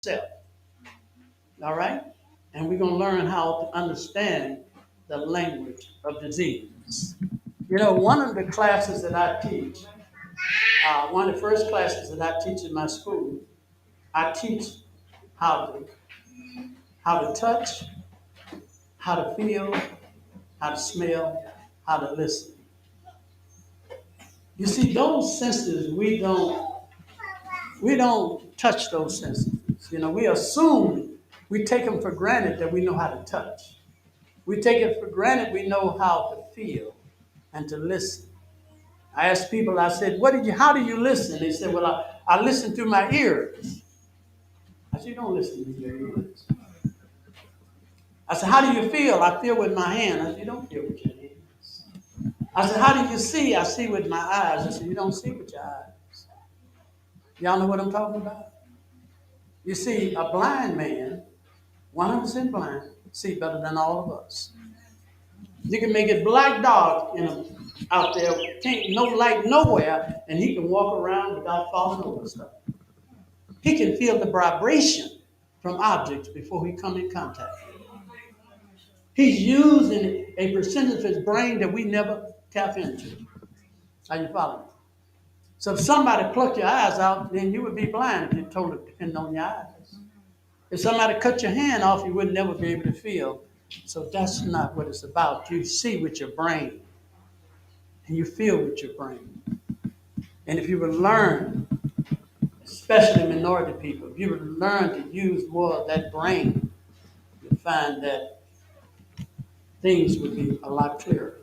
self. All right? And we're going to learn how to understand the language of disease. You know, one of the classes that I teach, one of the first classes that I teach in my school, I teach how to how to touch, how to feel, how to smell, how to listen. You see, those senses we don't touch those senses. You know, we assume we take them for granted that we know how to touch. We take it for granted we know how to feel and to listen. I asked people, I said, how do you listen? They said, well, I listen through my ears. I said, you don't listen with your ears. I said, how do you feel? I feel with my hand. I said, you don't feel with your hands. I said, how do you see? I see with my eyes. I said, you don't see with your eyes. Y'all know what I'm talking about? You see, a blind man, 100% blind, see better than all of us. You can make it black dark out there, can't no light nowhere, and he can walk around without falling over stuff. He can feel the vibration from objects before he come in contact with it. He's using a percentage of his brain that we never tap into. Are you following? So if somebody plucked your eyes out, then you would be blind if you told it depend on your eyes. If somebody cut your hand off, you would never be able to feel. So that's not what it's about. You see with your brain and you feel with your brain. And if you would learn, especially minority people, if you would learn to use more of that brain, you'd find that things would be a lot clearer.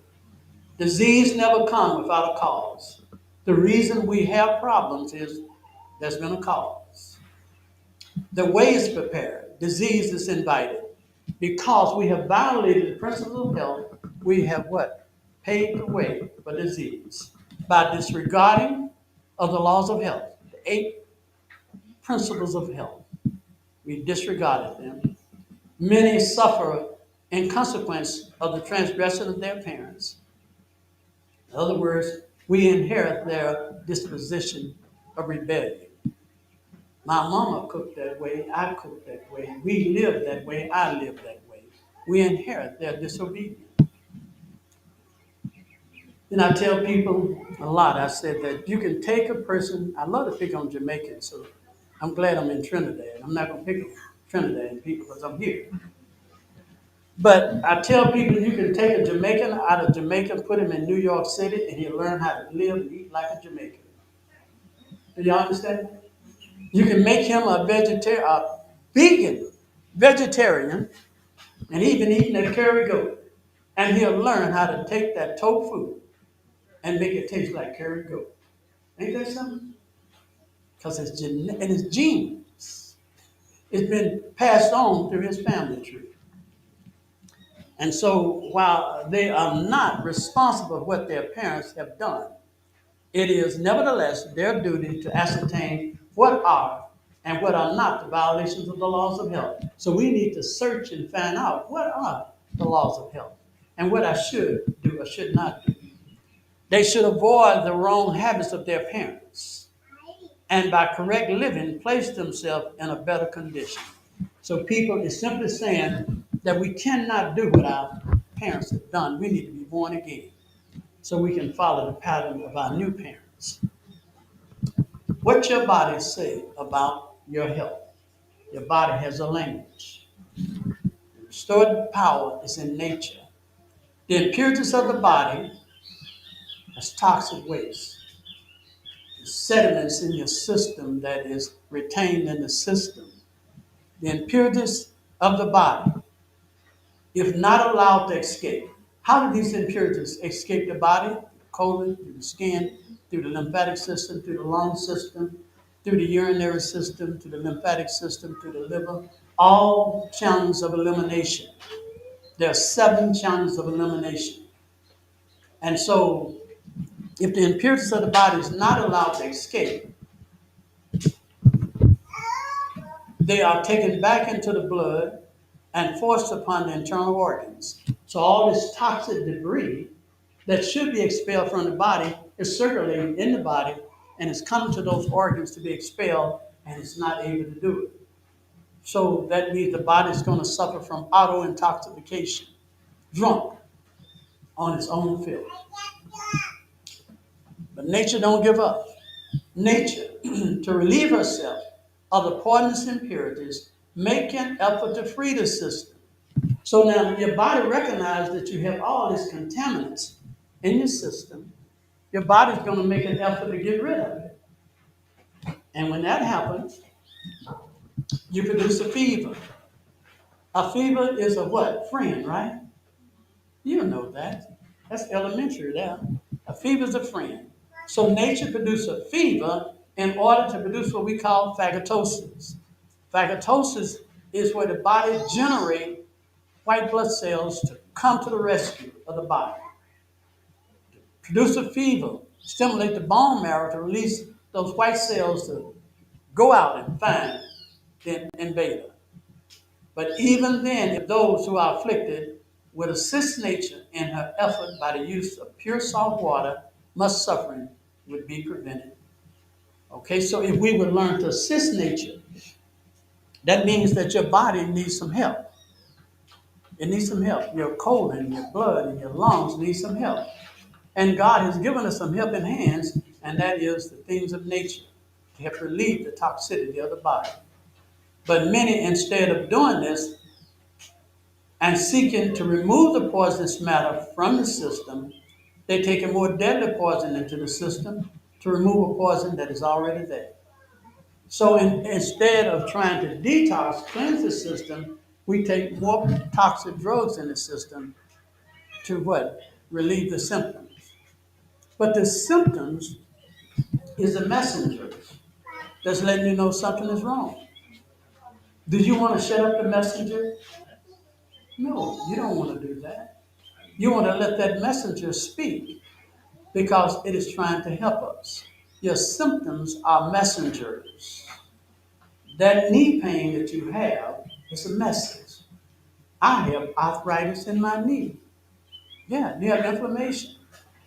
Disease never comes without a cause. The reason we have problems is there's been a cause. The way is prepared. Disease is invited. Because we have violated the principles of health, we have what? Paved the way for disease. By disregarding of the laws of health, the 8 principles of health, we disregarded them. Many suffer in consequence of the transgression of their parents. In other words, we inherit their disposition of rebellion. My mama cooked that way, I cooked that way, we lived that way, I lived that way. We inherit their disobedience. And I tell people a lot, I said that you can take a person, I love to pick on Jamaicans, so I'm glad I'm in Trinidad. I'm not going to pick on Trinidad people because I'm here. But I tell people you can take a Jamaican out of Jamaica, put him in New York City, and he'll learn how to live and eat like a Jamaican. Do you understand? You can make him a vegan, vegetarian, and even eating a curry goat. And he'll learn how to take that tofu and make it taste like curry goat. Ain't that something? Because it's in his genes. It's been passed on through his family tree. And so while they are not responsible for what their parents have done, it is nevertheless their duty to ascertain what are and what are not the violations of the laws of health. So we need to search and find out what are the laws of health and what I should do or should not do. They should avoid the wrong habits of their parents and by correct living place themselves in a better condition. So people is simply saying that we cannot do what our parents have done. We need to be born again so we can follow the pattern of our new parents. What your body say about your health? Your body has a language. The restored power is in nature. The impurities of the body is toxic waste. The sediments in your system that is retained in the system. The impurities of the body, if not allowed to escape. How do these impurities escape the body? Through the colon, through the skin, through the lymphatic system, through the lung system, through the urinary system, through the lymphatic system, through the liver. All channels of elimination. There are 7 channels of elimination. And so, if the impurities of the body is not allowed to escape, they are taken back into the blood and forced upon the internal organs. So all this toxic debris that should be expelled from the body is circulating in the body and is coming to those organs to be expelled and it's not able to do it. So that means the body's going to suffer from auto intoxication, drunk on its own filth. But nature don't give up. Nature, to relieve herself of the poisonous impurities, make an effort to free the system. So now your body recognizes that you have all these contaminants in your system. Your body's going to make an effort to get rid of it. And when that happens, you produce a fever. A fever is a what? Friend, right? You know that. That's elementary there. A fever is a friend. So nature produces a fever in order to produce what we call phagocytosis. Phagocytosis is where the body generates white blood cells to come to the rescue of the body. Produce a fever, stimulate the bone marrow to release those white cells to go out and find the invader. But even then, if those who are afflicted would assist nature in her effort by the use of pure salt water, much suffering would be prevented. Okay, so if we would learn to assist nature, that means that your body needs some help. It needs some help. Your colon, your blood, and your lungs need some help. And God has given us some helping hands, and that is the things of nature to help relieve the toxicity of the body. But many, instead of doing this and seeking to remove the poisonous matter from the system, they take a more deadly poison into the system to remove a poison that is already there. So instead of trying to detox, cleanse the system, we take more toxic drugs in the system to what? Relieve the symptoms. But the symptoms is a messenger that's letting you know something is wrong. Do you want to shut up the messenger? No, you don't want to do that. You want to let that messenger speak because it is trying to help us. Your symptoms are messengers. That knee pain that you have is a message. I have arthritis in my knee. Yeah, you have inflammation.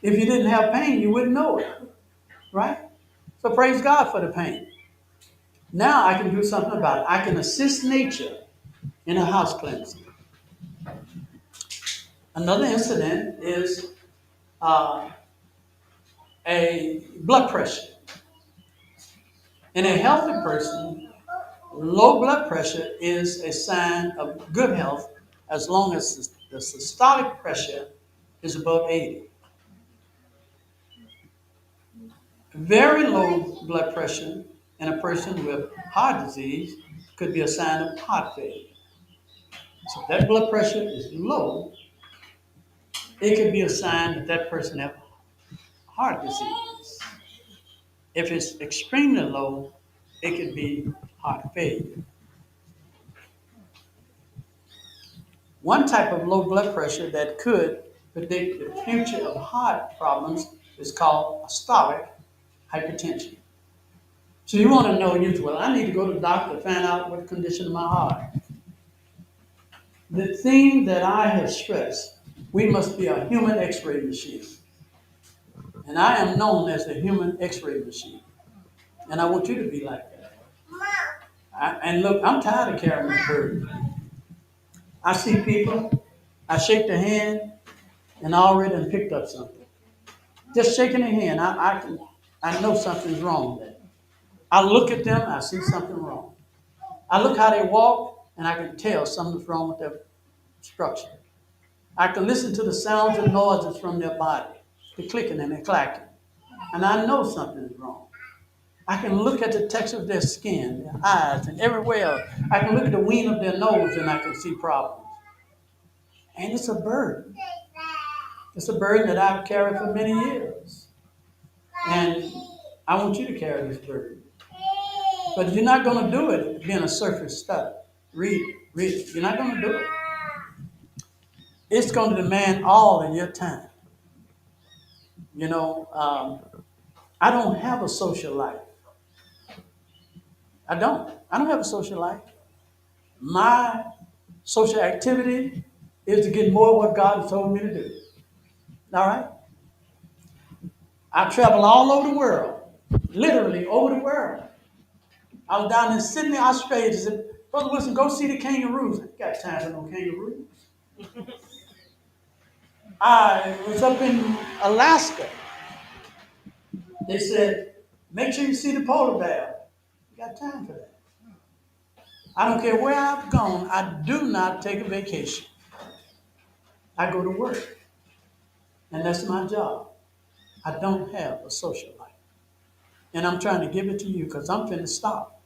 If you didn't have pain, you wouldn't know it, right? So praise God for the pain. Now I can do something about it. I can assist nature in a house cleansing. Another incident is uh, a blood pressure. In a healthy person, low blood pressure is a sign of good health as long as the systolic pressure is above 80. Very low blood pressure in a person with heart disease could be a sign of heart failure. So if that blood pressure is low, it could be a sign that that person has heart disease. If it's extremely low, it could be heart failure. One type of low blood pressure that could predict the future of heart problems is called systolic hypertension. So you want to know, well, I need to go to the doctor to find out what the condition of my heart. The thing that I have stressed, we must be a human x-ray machine. And I am known as the human x-ray machine. And I want you to be like that. And look, I'm tired of carrying this burden. I see people, I shake their hand, and I already done picked up something. Just shaking their hand, I know something's wrong there. I look at them, I see something wrong. I look how they walk, and I can tell something's wrong with their structure. I can listen to the sounds and noises from their body, the clicking and the clacking, and I know something is wrong. I can look at the texture of their skin, their eyes, and everywhere. I can look at the wing of their nose, and I can see problems. And it's a burden. It's a burden that I've carried for many years. And I want you to carry this burden. But if you're not going to do it being a surface study, read it. You're not going to do it. It's going to demand all in your time. You know, I don't have a social life. I don't have a social life. My social activity is to get more of what God has told me to do. All right? I travel all over the world, literally over the world. I was down in Sydney, Australia, Brother Wilson, go see the kangaroos. I ain't got time for no kangaroos. I was up in Alaska. They said, make sure you see the polar bear. You got time for that. I don't care where I've gone, I do not take a vacation. I go to work, and that's my job. I don't have a social life. And I'm trying to give it to you because I'm finna stop.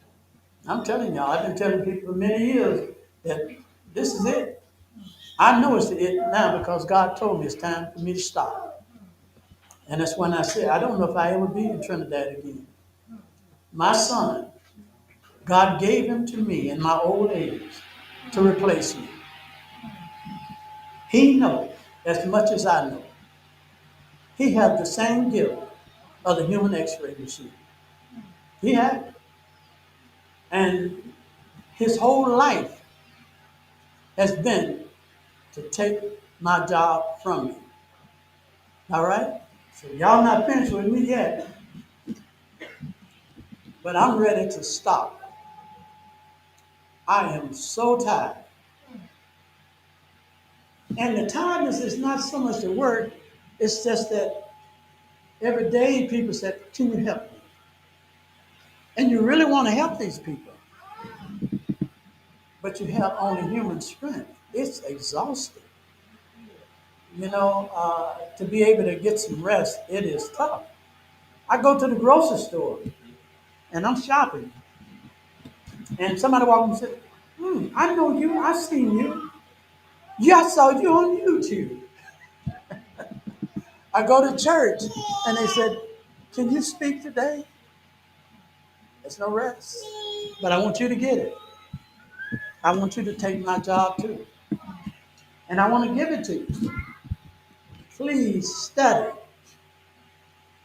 I'm telling y'all, I've been telling people for many years that this is it. I know it's it now because God told me it's time for me to stop. And that's when I said, I don't know if I ever be in Trinidad again. My son, God gave him to me in my old age to replace me. He knows as much as I know. He has the same gift of the human x-ray machine. He had it. And his whole life has been to take my job from me. All right? So y'all not finished with me yet, but I'm ready to stop. I am so tired. And the tiredness is not so much the work, it's just that every day people say, can you help me? And you really want to help these people, but you have only human strength. It's exhausting. To be able to get some rest, it is tough. I go to the grocery store and I'm shopping, and somebody walks and says, I know you, I've seen you. Yeah, I saw you on YouTube. I go to church and they said, can you speak today? There's no rest. But I want you to get it. I want you to take my job too. And I want to give it to you. Please study.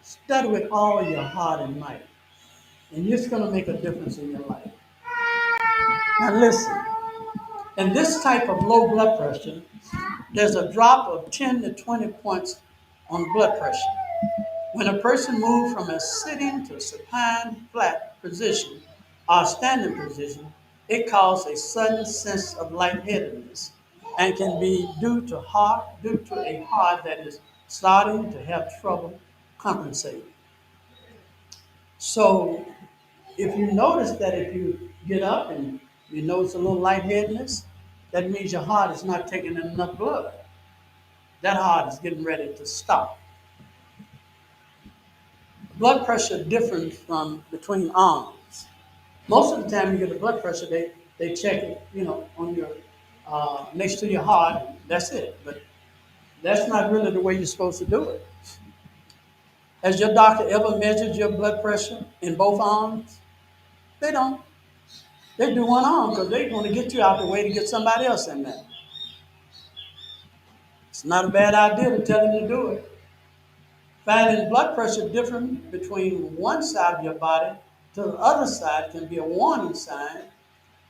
Study with all your heart and might. And it's going to make a difference in your life. Now listen, in this type of low blood pressure, there's a drop of 10 to 20 points on blood pressure. When a person moves from a sitting to a supine flat position or standing position, it causes a sudden sense of lightheadedness and can be due to a heart that is starting to have trouble compensating. So if you notice that if you get up and you notice a little lightheadedness, that means your heart is not taking in enough blood. That heart is getting ready to stop. Blood pressure differs from between arms. Most of the time, you get the blood pressure, they check it, on your next to your heart. That's it. But that's not really the way you're supposed to do it. Has your doctor ever measured your blood pressure in both arms? They don't. They do one arm because they're going to get you out the way to get somebody else in there. It's not a bad idea to tell them to do it. Finding blood pressure different between one side of your body to the other side can be a warning sign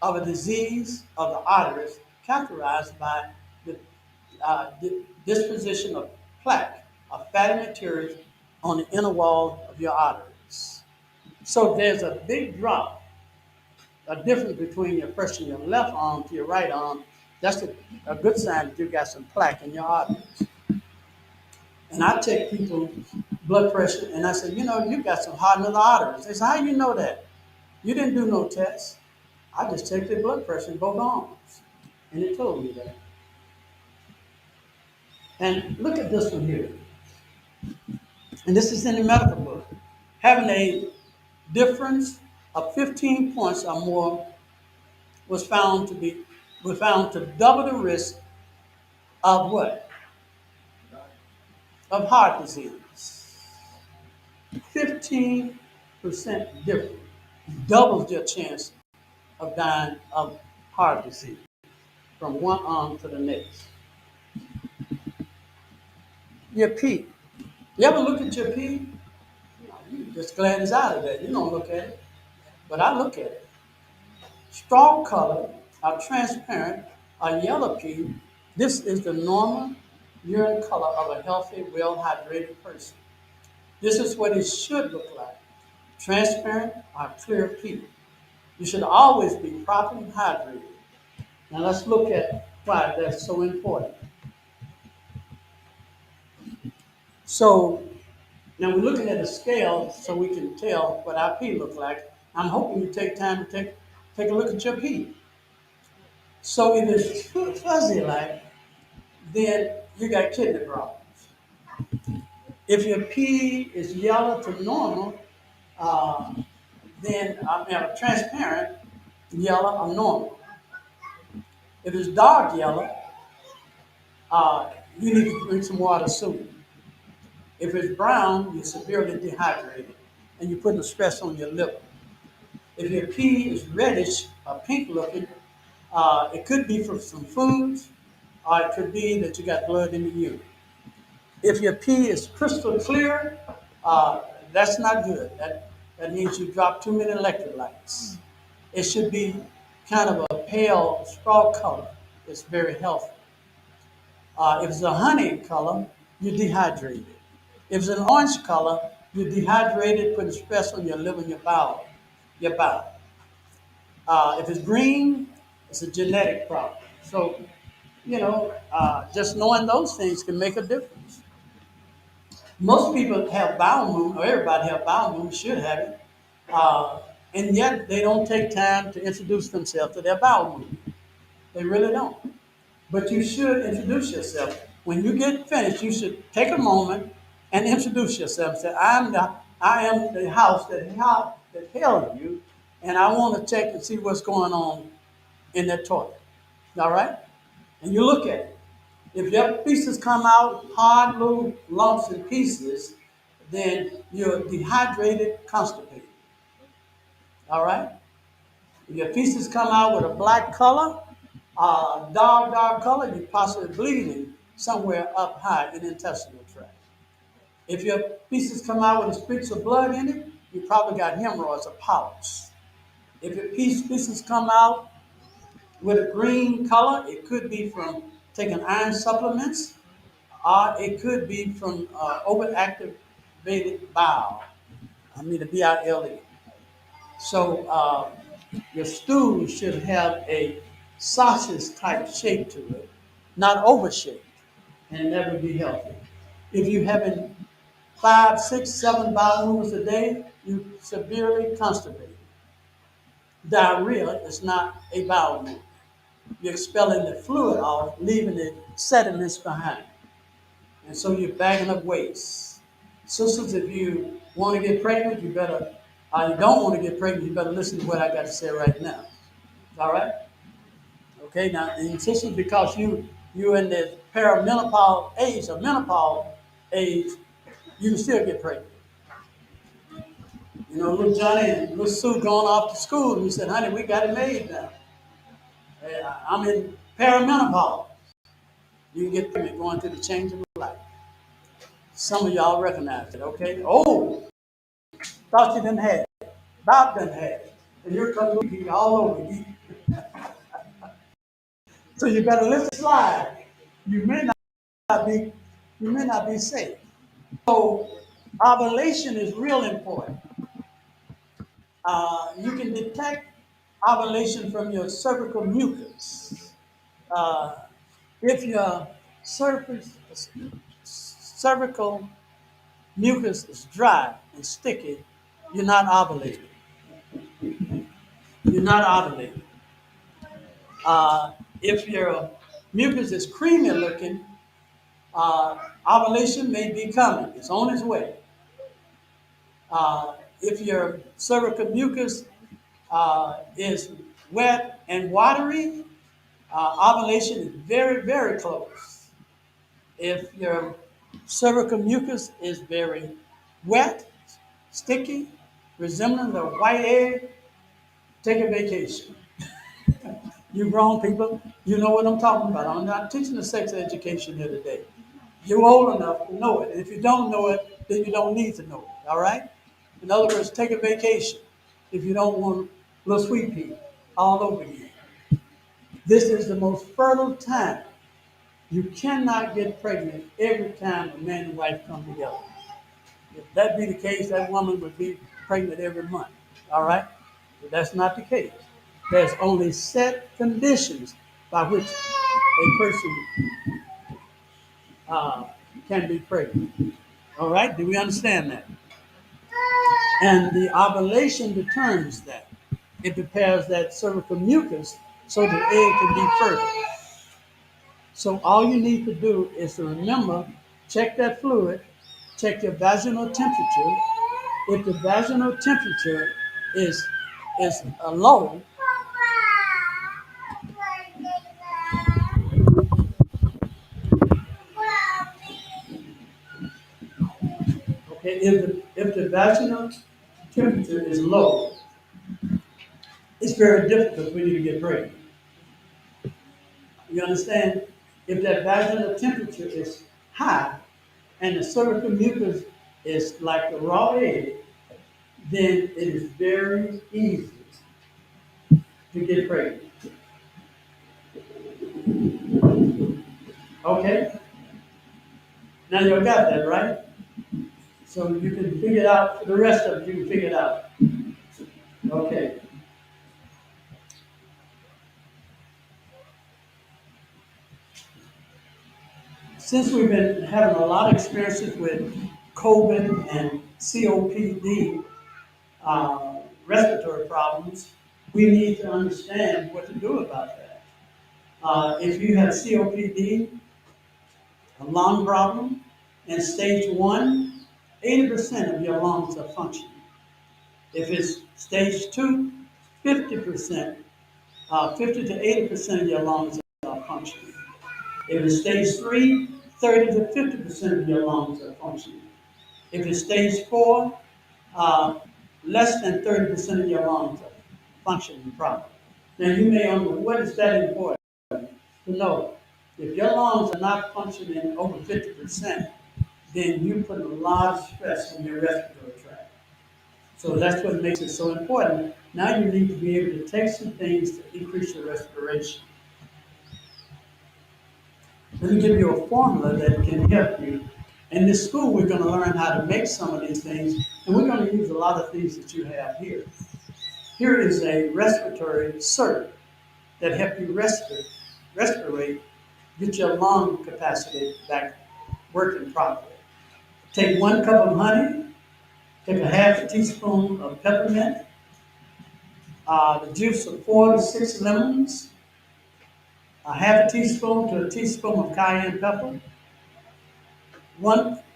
of a disease of the arteries characterized by the disposition of plaque or fatty materials on the inner wall of your arteries. So there's a big drop, a difference between your pressure in your left arm to your right arm. That's a good sign that you got some plaque in your arteries. And I take people's blood pressure and I say, you got some hardening of the arteries. They say, how you know that? You didn't do no tests. I just checked their blood pressure in both arms. And it told me that. And look at this one here. And this is in the medical book. Having a difference of 15 points or more was found to double the risk of what? Of heart disease. 15% difference doubles your chance of dying of heart disease from one arm to the next. Your pee. You ever look at your pee? You just glad it's out of there. You don't look at it. But I look at it. Straw color, or transparent, or yellow pee. This is the normal urine color of a healthy, well-hydrated person. This is what it should look like. Transparent or clear pee. You should always be properly hydrated. Now let's look at why that's so important. So now we're looking at a scale so we can tell what our pee looks like. I'm hoping you take time to take a look at your pee. So if it's fuzzy like, then you got kidney problems. If your pee is yellow to normal, uh, then transparent, yellow or normal. If it's dark yellow, you need to drink some water soon. If it's brown, you're severely dehydrated and you're putting a stress on your liver. If your pee is reddish or pink looking, it could be from some foods or it could be that you got blood in the urine. If your pee is crystal clear, uh, that's not good. That means you dropped too many electrolytes. It should be kind of a pale straw color. It's very healthy. If it's a honey color, you're dehydrated. If it's an orange color, you're dehydrated, putting stress on your liver and your bowel. Your bowel. If it's green, it's a genetic problem. So, just knowing those things can make a difference. Most people have bowel movement, or everybody have bowel movement, should have it, uh, and yet they don't take time to introduce themselves to their bowel movement. They really don't. But you should introduce yourself. When you get finished, you should take a moment and introduce yourself. Say, I am the house that held you, and I want to check and see what's going on in that toilet. All right? And you look at it. If your pieces come out hard, little lumps and pieces, then you're dehydrated, constipated. All right? If your pieces come out with a black color, dark color, you're possibly bleeding somewhere up high in the intestinal tract. If your pieces come out with streaks of blood in it, you probably got hemorrhoids or polyps. If your pieces come out with a green color, it could be from taking iron supplements, or it could be from overactivated bile. I mean the BILE. So your stool should have a sausage type shape to it, not overshaped, and that would be healthy. If you're having 5, 6, 7 bowel movements a day, you severely constipated. Diarrhea is not a bowel movement. You're expelling the fluid off, leaving the sediments behind. And so you're bagging up waste. Sisters, if you want to get pregnant, you better, you don't want to get pregnant, you better listen to what I got to say right now. All right? Okay, now, and sisters, because you're in the perimenopause age or menopause age, you can still get pregnant. Little Johnny and little Sue going off to school, and we said, honey, we got it made now. I'm in perimenopause. You can get pregnant going through the change of life. Some of y'all recognize it, okay? Oh, thought you didn't have it. Bob didn't have it. And you're coming all over you. So you better let it slide. You may not be, you may not be safe. So ovulation is real important. You can detect ovulation from your cervical mucus. Uh, if your cervical mucus is dry and sticky, you're not ovulating. You're not ovulating. If your mucus is creamy looking, ovulation may be coming. It's on its way. If your cervical mucus is wet and watery, ovulation is very, very close. If your cervical mucus is very wet, sticky, resembling a white egg, take a vacation. You grown people, you know what I'm talking about. I'm not teaching the sex education here today. You're old enough to know it. And if you don't know it, then you don't need to know it. All right? In other words, take a vacation if you don't want little sweet pea all over again. This is the most fertile time. You cannot get pregnant every time a man and wife come together. If that be the case, that woman would be pregnant every month. All right? But that's not the case. There's only set conditions by which a person uh, can be pregnant. All right? Do we understand that? And the ovulation determines that. It prepares that cervical mucus so the egg can be fertile. So all you need to do is to remember, check that fluid, check your vaginal temperature. If the vaginal temperature is low, okay, if the vaginal temperature is low, it's very difficult for you to get pregnant. You understand? If that vaginal temperature is high and the cervical mucus is like a raw egg, then it is very easy to get pregnant. Okay? Now you got that, right? So you can figure it out. For the rest of it, you can figure it out. Okay. Since we've been having a lot of experiences with COVID and COPD, respiratory problems, we need to understand what to do about that. If you have COPD, a lung problem, in stage 1, 80% of your lungs are functioning. If it's stage 2, 50%, 50 to 80% of your lungs are functioning. If it's stage 3, 30 to 50% of your lungs are functioning. If it's stage 4, less than 30% of your lungs are functioning properly. Now you may wonder, what is that important to know? If your lungs are not functioning over 50%, then you put a lot of stress on your respiratory tract. So that's what makes it so important. Now you need to be able to take some things to increase your respiration. Let me give you a formula that can help you. In this school, we're going to learn how to make some of these things, and we're going to use a lot of things that you have here. Here is a respiratory syrup that helps you respirate, get your lung capacity back working properly. Take 1 cup of honey, take a half a teaspoon of peppermint, the juice of 4 to 6 lemons, a half a teaspoon to a teaspoon of cayenne pepper,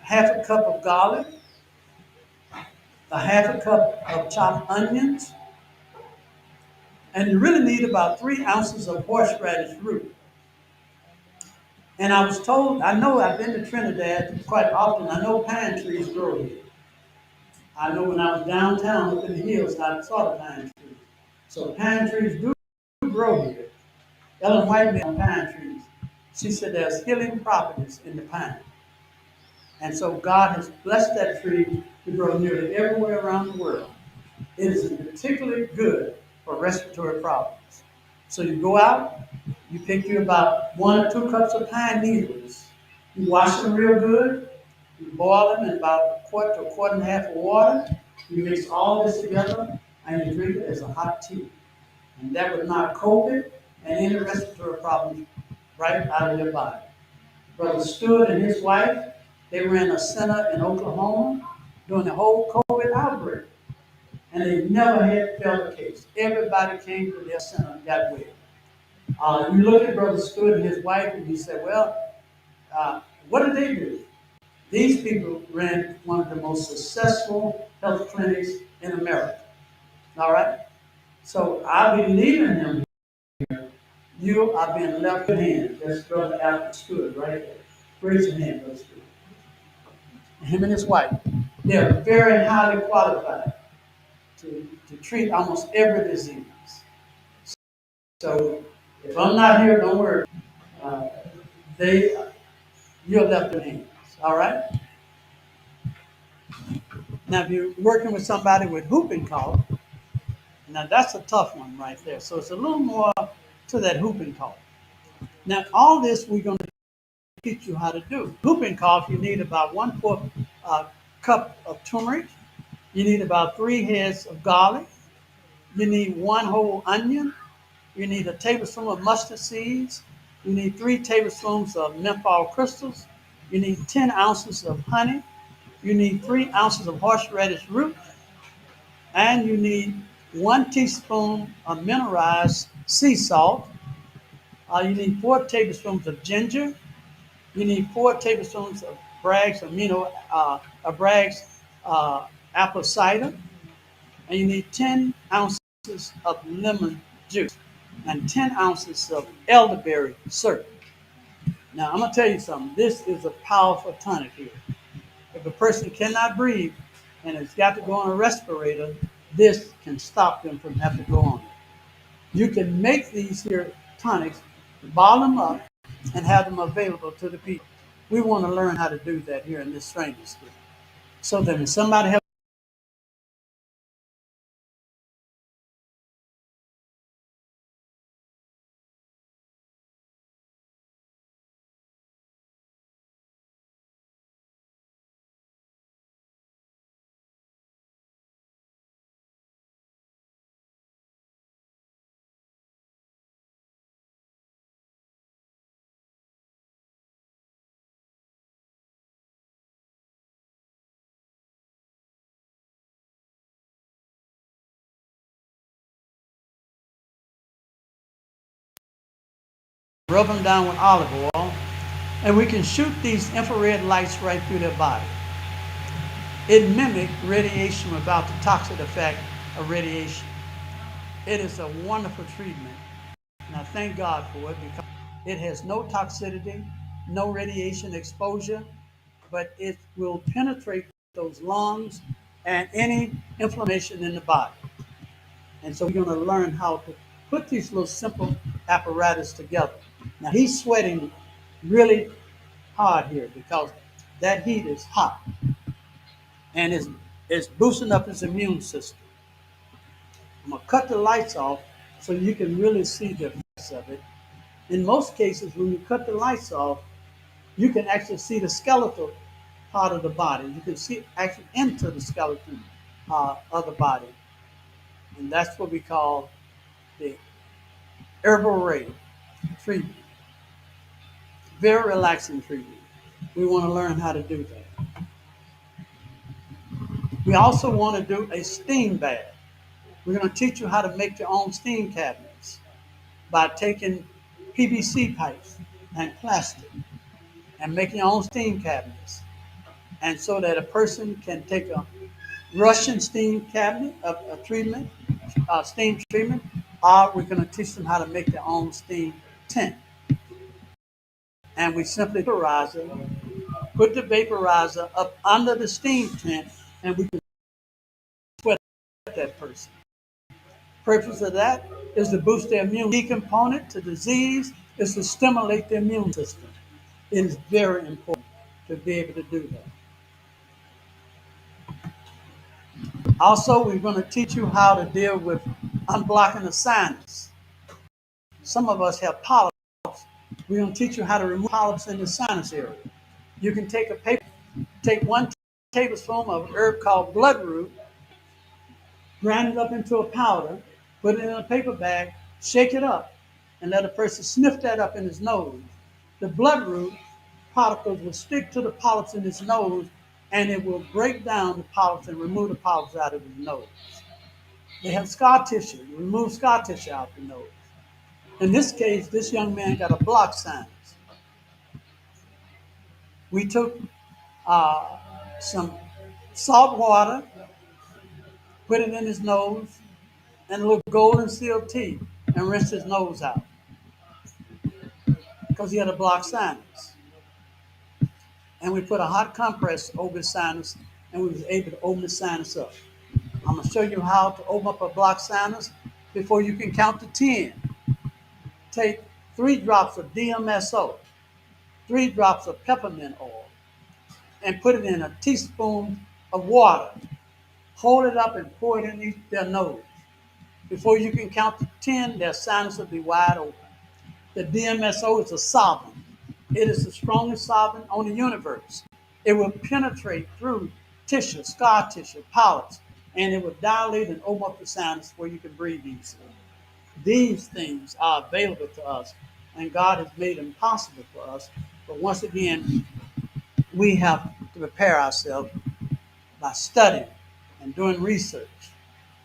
half a cup of garlic, a half a cup of chopped onions, and you really need about 3 ounces of horseradish root. And I was told, I know I've been to Trinidad quite often, I know pine trees grow here. I know when I was downtown up in the hills, I saw the pine trees. So pine trees do grow here. Ellen White made on pine trees. She said there's healing properties in the pine. And so God has blessed that tree to grow nearly everywhere around the world. It is particularly good for respiratory problems. So you go out, you pick you about 1 or 2 cups of pine needles. You wash them real good. You boil them in about a quart to a quart and a half of water. You mix all this together and you drink it as a hot tea. And that would knock COVID and any respiratory problems right out of your body. Brother Stewart and his wife, they ran a center in Oklahoma during the whole COVID outbreak. And they never had felt a case. Everybody came to their center and got well. You look at Brother Stewart and his wife and you say, well, what did they do? These people ran one of the most successful health clinics in America. All right? So I believe in him. You are being left in hand. That's Brother Albert Stewart right there. Raise your hand, Brother Stewart. Him and his wife. They're very highly qualified to treat almost every disease. So if I'm not here, don't worry. Uh, you're left in hands. All right? Now, if you're working with somebody with whooping cough, now that's a tough one right there. So it's a little more to that whooping cough. Now, all this we're going to teach you how to do. Whooping cough, you need about 1/4 cup of turmeric. You need about 3 heads of garlic. You need one whole onion. You need a tablespoon of mustard seeds. You need 3 tablespoons of menthol crystals. You need 10 ounces of honey. You need 3 ounces of horseradish root. And you need 1 teaspoon of mineralized sea salt. You need 4 tablespoons of ginger. You need 4 tablespoons of Bragg's Bragg's apple cider, and you need 10 ounces of lemon juice and 10 ounces of elderberry syrup. Now, I'm going to tell you something. This is a powerful tonic here. If a person cannot breathe and has got to go on a respirator, this can stop them from having to go on it. You can make these here tonics, bottle them up, and have them available to the people. We want to learn how to do that here in this training school. So that when somebody has rub them down with olive oil, and we can shoot these infrared lights right through their body. It mimics radiation without the toxic effect of radiation. It is a wonderful treatment, and I thank God for it because it has no toxicity, no radiation exposure, but it will penetrate those lungs and any inflammation in the body. And so we're going to learn how to put these little simple apparatus together. Now he's sweating really hard here because that heat is hot and it's boosting up his immune system. I'm going to cut the lights off so you can really see the effects of it. In most cases, when you cut the lights off, you can actually see the skeletal part of the body. You can see actually into the skeleton of the body. And that's what we call the herbal ray treatment. Very relaxing treatment. We want to learn how to do that. We also want to do a steam bath. We're going to teach you how to make your own steam cabinets by taking PVC pipes and plastic and making your own steam cabinets. And so that a person can take a Russian steam cabinet, a treatment, steam treatment, or we're going to teach them how to make their own steam tent. And we simply put the vaporizer up under the steam tent, and we can sweat that person. Purpose of that is to boost their immune. Key component to disease is to stimulate the immune system. It is very important to be able to do that. Also, we're going to teach you how to deal with unblocking the sinus. Some of us have polyps. We're going to teach you how to remove polyps in the sinus area. You can take 1 tablespoon of an herb called bloodroot, grind it up into a powder, put it in a paper bag, shake it up, and let a person sniff that up in his nose. The bloodroot particles will stick to the polyps in his nose, and it will break down the polyps and remove the polyps out of his nose. They have scar tissue. You remove scar tissue out the nose. In this case, this young man got a blocked sinus. We took some salt water, put it in his nose, and a little golden seal tea, and rinsed his nose out because he had a blocked sinus. And we put a hot compress over his sinus, and we was able to open the sinus up. I'm going to show you how to open up a blocked sinus before you can count to 10. Take 3 drops of DMSO, 3 drops of peppermint oil, and put it in a teaspoon of water. Hold it up and pour it in their nose. Before you can count to 10, their sinus will be wide open. The DMSO is a solvent. It is the strongest solvent on the universe. It will penetrate through tissue, scar tissue, polyps, and it will dilate and open up the sinus where you can breathe easily. These things are available to us, and God has made them possible for us. But once again, we have to prepare ourselves by studying and doing research.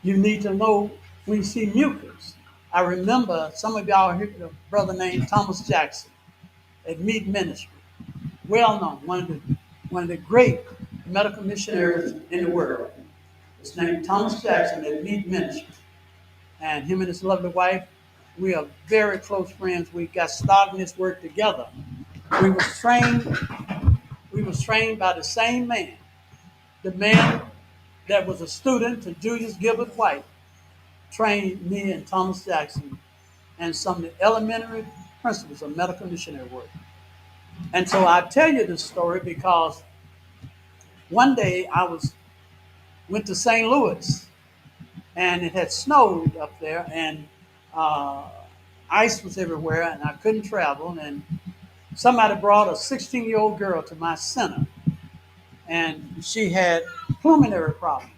You need to know when you see mucus. I remember some of y'all heard a brother named Thomas Jackson at Mead Ministry, well known, one of the great medical missionaries in the world. His name Thomas Jackson at Mead Ministry, and him and his lovely wife, we are very close friends. We got started in this work together. We was trained. We was trained by the same man, the man that was a student to Julius Gilbert White, trained me and Thomas Jackson and some of the elementary principles of medical missionary work. And so I tell you this story because one day went to St. Louis, and it had snowed up there, and uh, ice was everywhere, and I couldn't travel. And somebody brought a 16-year-old girl to my center, and she had pulmonary problems,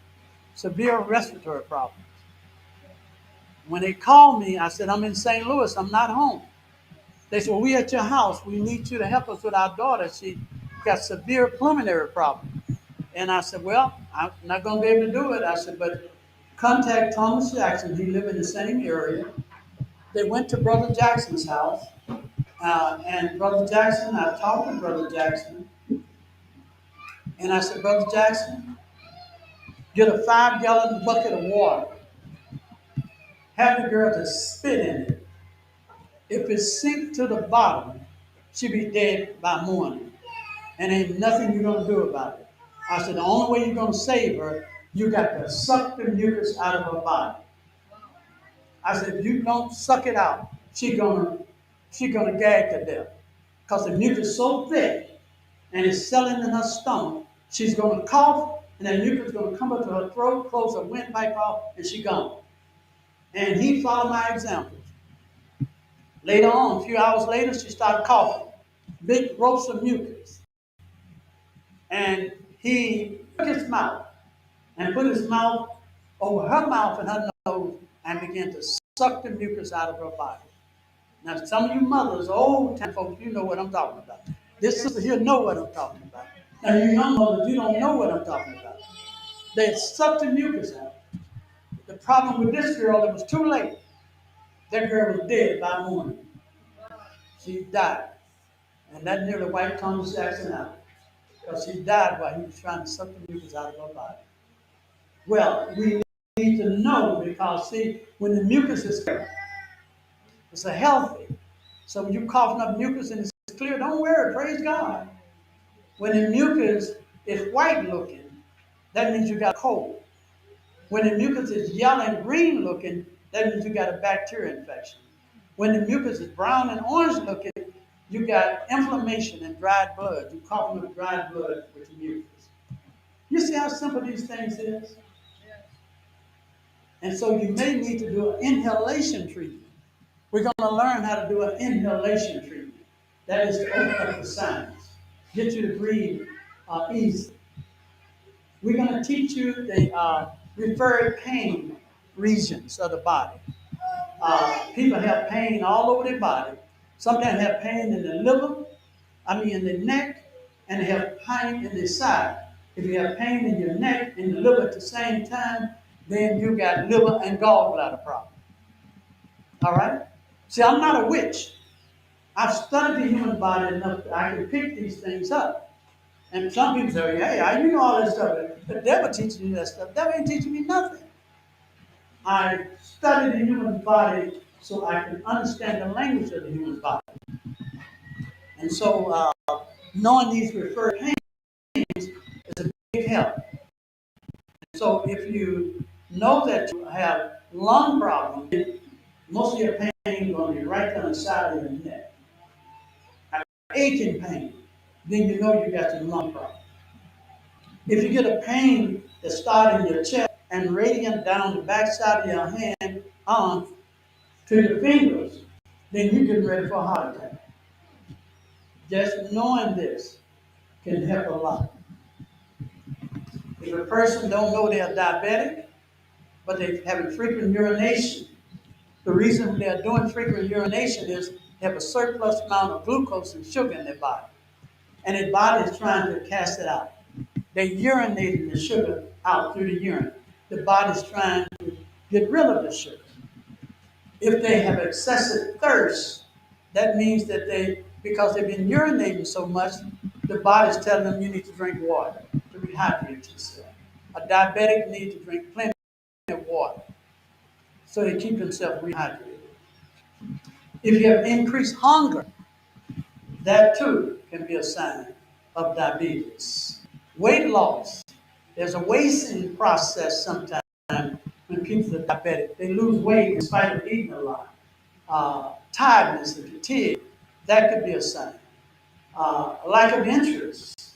severe respiratory problems. When they called me, I said, I'm in St. Louis, I'm not home. They said, well, we at your house. We need you to help us with our daughter. She got severe pulmonary problems. And I said, well, I'm not going to be able to do it. I said, but contact Thomas Jackson. He lived in the same area. They went to Brother Jackson's house. And Brother Jackson, I talked to Brother Jackson. And I said, Brother Jackson, get a 5-gallon bucket of water. Have the girl to spit in it. If it sink to the bottom, she'll be dead by morning. And ain't nothing you're going to do about it. I said, the only way you're going to save her, you got to suck the mucus out of her body. I said, if you don't suck it out, she gonna gag to death. Because the mucus is so thick and it's settling in her stomach, she's gonna cough, and that mucus is gonna come up to her throat, close her windpipe off, and she gone. And he followed my example. Later on, a few hours later, she started coughing. Big ropes of mucus. And he took his mouth and put his mouth over her mouth and her nose and began to suck the mucus out of her body. Now, some of you mothers, old time folks, you know what I'm talking about. This sister here know what I'm talking about. Now, you young mothers, you don't know what I'm talking about. They sucked the mucus out. The problem with this girl, it was too late. That girl was dead by morning. She died. And that nearly wiped Thomas Jackson out. Because she died while he was trying to suck the mucus out of her body. Well, we need to know because, see, when the mucus is clear, it's a healthy. So when you're coughing up mucus and it's clear, don't worry, praise God. When the mucus is white looking, that means you got a cold. When the mucus is yellow and green looking, that means you got a bacteria infection. When the mucus is brown and orange looking, you got inflammation and dried blood. You're coughing up dried blood with the mucus. You see how simple these things is? And so you may need to do an inhalation treatment. We're going to learn how to do an inhalation treatment. That is to open up the sinus, get you to breathe easy. We're going to teach you the referred pain regions of the body. People have pain all over their body. Sometimes have pain in the liver, in the neck, and they have pain in the side. If you have pain in your neck and the liver at the same time, then you got liver and gallbladder problem. All right? See, I'm not a witch. I've studied the human body enough that I can pick these things up. And some people say, hey, how you know all this stuff? The devil teaching you that stuff. The devil ain't teaching me nothing. I study the human body so I can understand the language of the human body. And so knowing these referred pains is a big help. So if you know that you have lung problems, most of your pain is going to be right down the side of your neck. Aching pain, then you know you got your lung problem. If you get a pain that starts in your chest and radiant down the backside of your hand, arm to your fingers, then you're getting ready for a heart attack. Just knowing this can help a lot. If a person don't know they're diabetic, but they're having frequent urination. The reason they're doing frequent urination is they have a surplus amount of glucose and sugar in their body, and their body is trying to cast it out. They're urinating the sugar out through the urine. The body's trying to get rid of the sugar. If they have excessive thirst, that means that because they've been urinating so much, the body's telling them you need to drink water to rehydrate yourself. A diabetic needs to drink plenty of water so they keep themselves rehydrated. If you have increased hunger, that too can be a sign of diabetes. Weight loss. There's a wasting process sometimes when people are diabetic. They lose weight in spite of eating a lot. Tiredness and fatigue, that could be a sign. Lack of interest,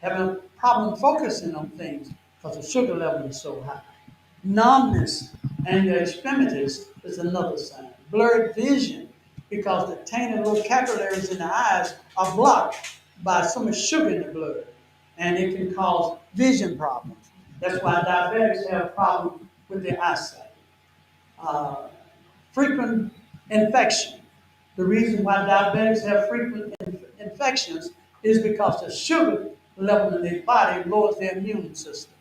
having a problem focusing on things because the sugar level is so high. Numbness and your extremities is another sign. Blurred vision, because the tiny little capillaries in the eyes are blocked by so much sugar in the blood, and it can cause vision problems. That's why diabetics have problems with their eyesight. Uh, Frequent infection. The reason why diabetics have frequent infections is because the sugar level in their body lowers their immune system.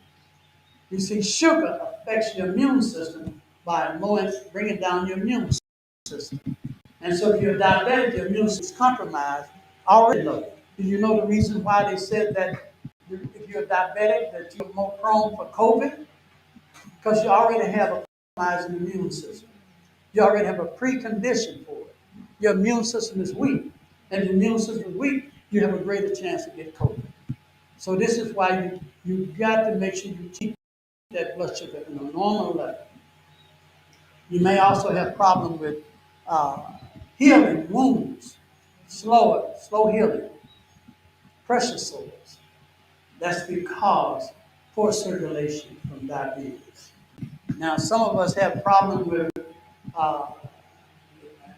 You see, sugar affects your immune system by bringing down your immune system. And so if you're diabetic, your immune system is compromised already low. Do you know the reason why they said that if you're diabetic, that you're more prone for COVID? Because you already have a compromised immune system. You already have a precondition for it. Your immune system is weak. And if the immune system is weak, you have a greater chance to get COVID. So this is why you've got to make sure you keep that blood sugar in a normal level. You may also have problem with uh, healing wounds, slow healing, pressure sores. That's because poor circulation from diabetes. Now, some of us have problems with, uh,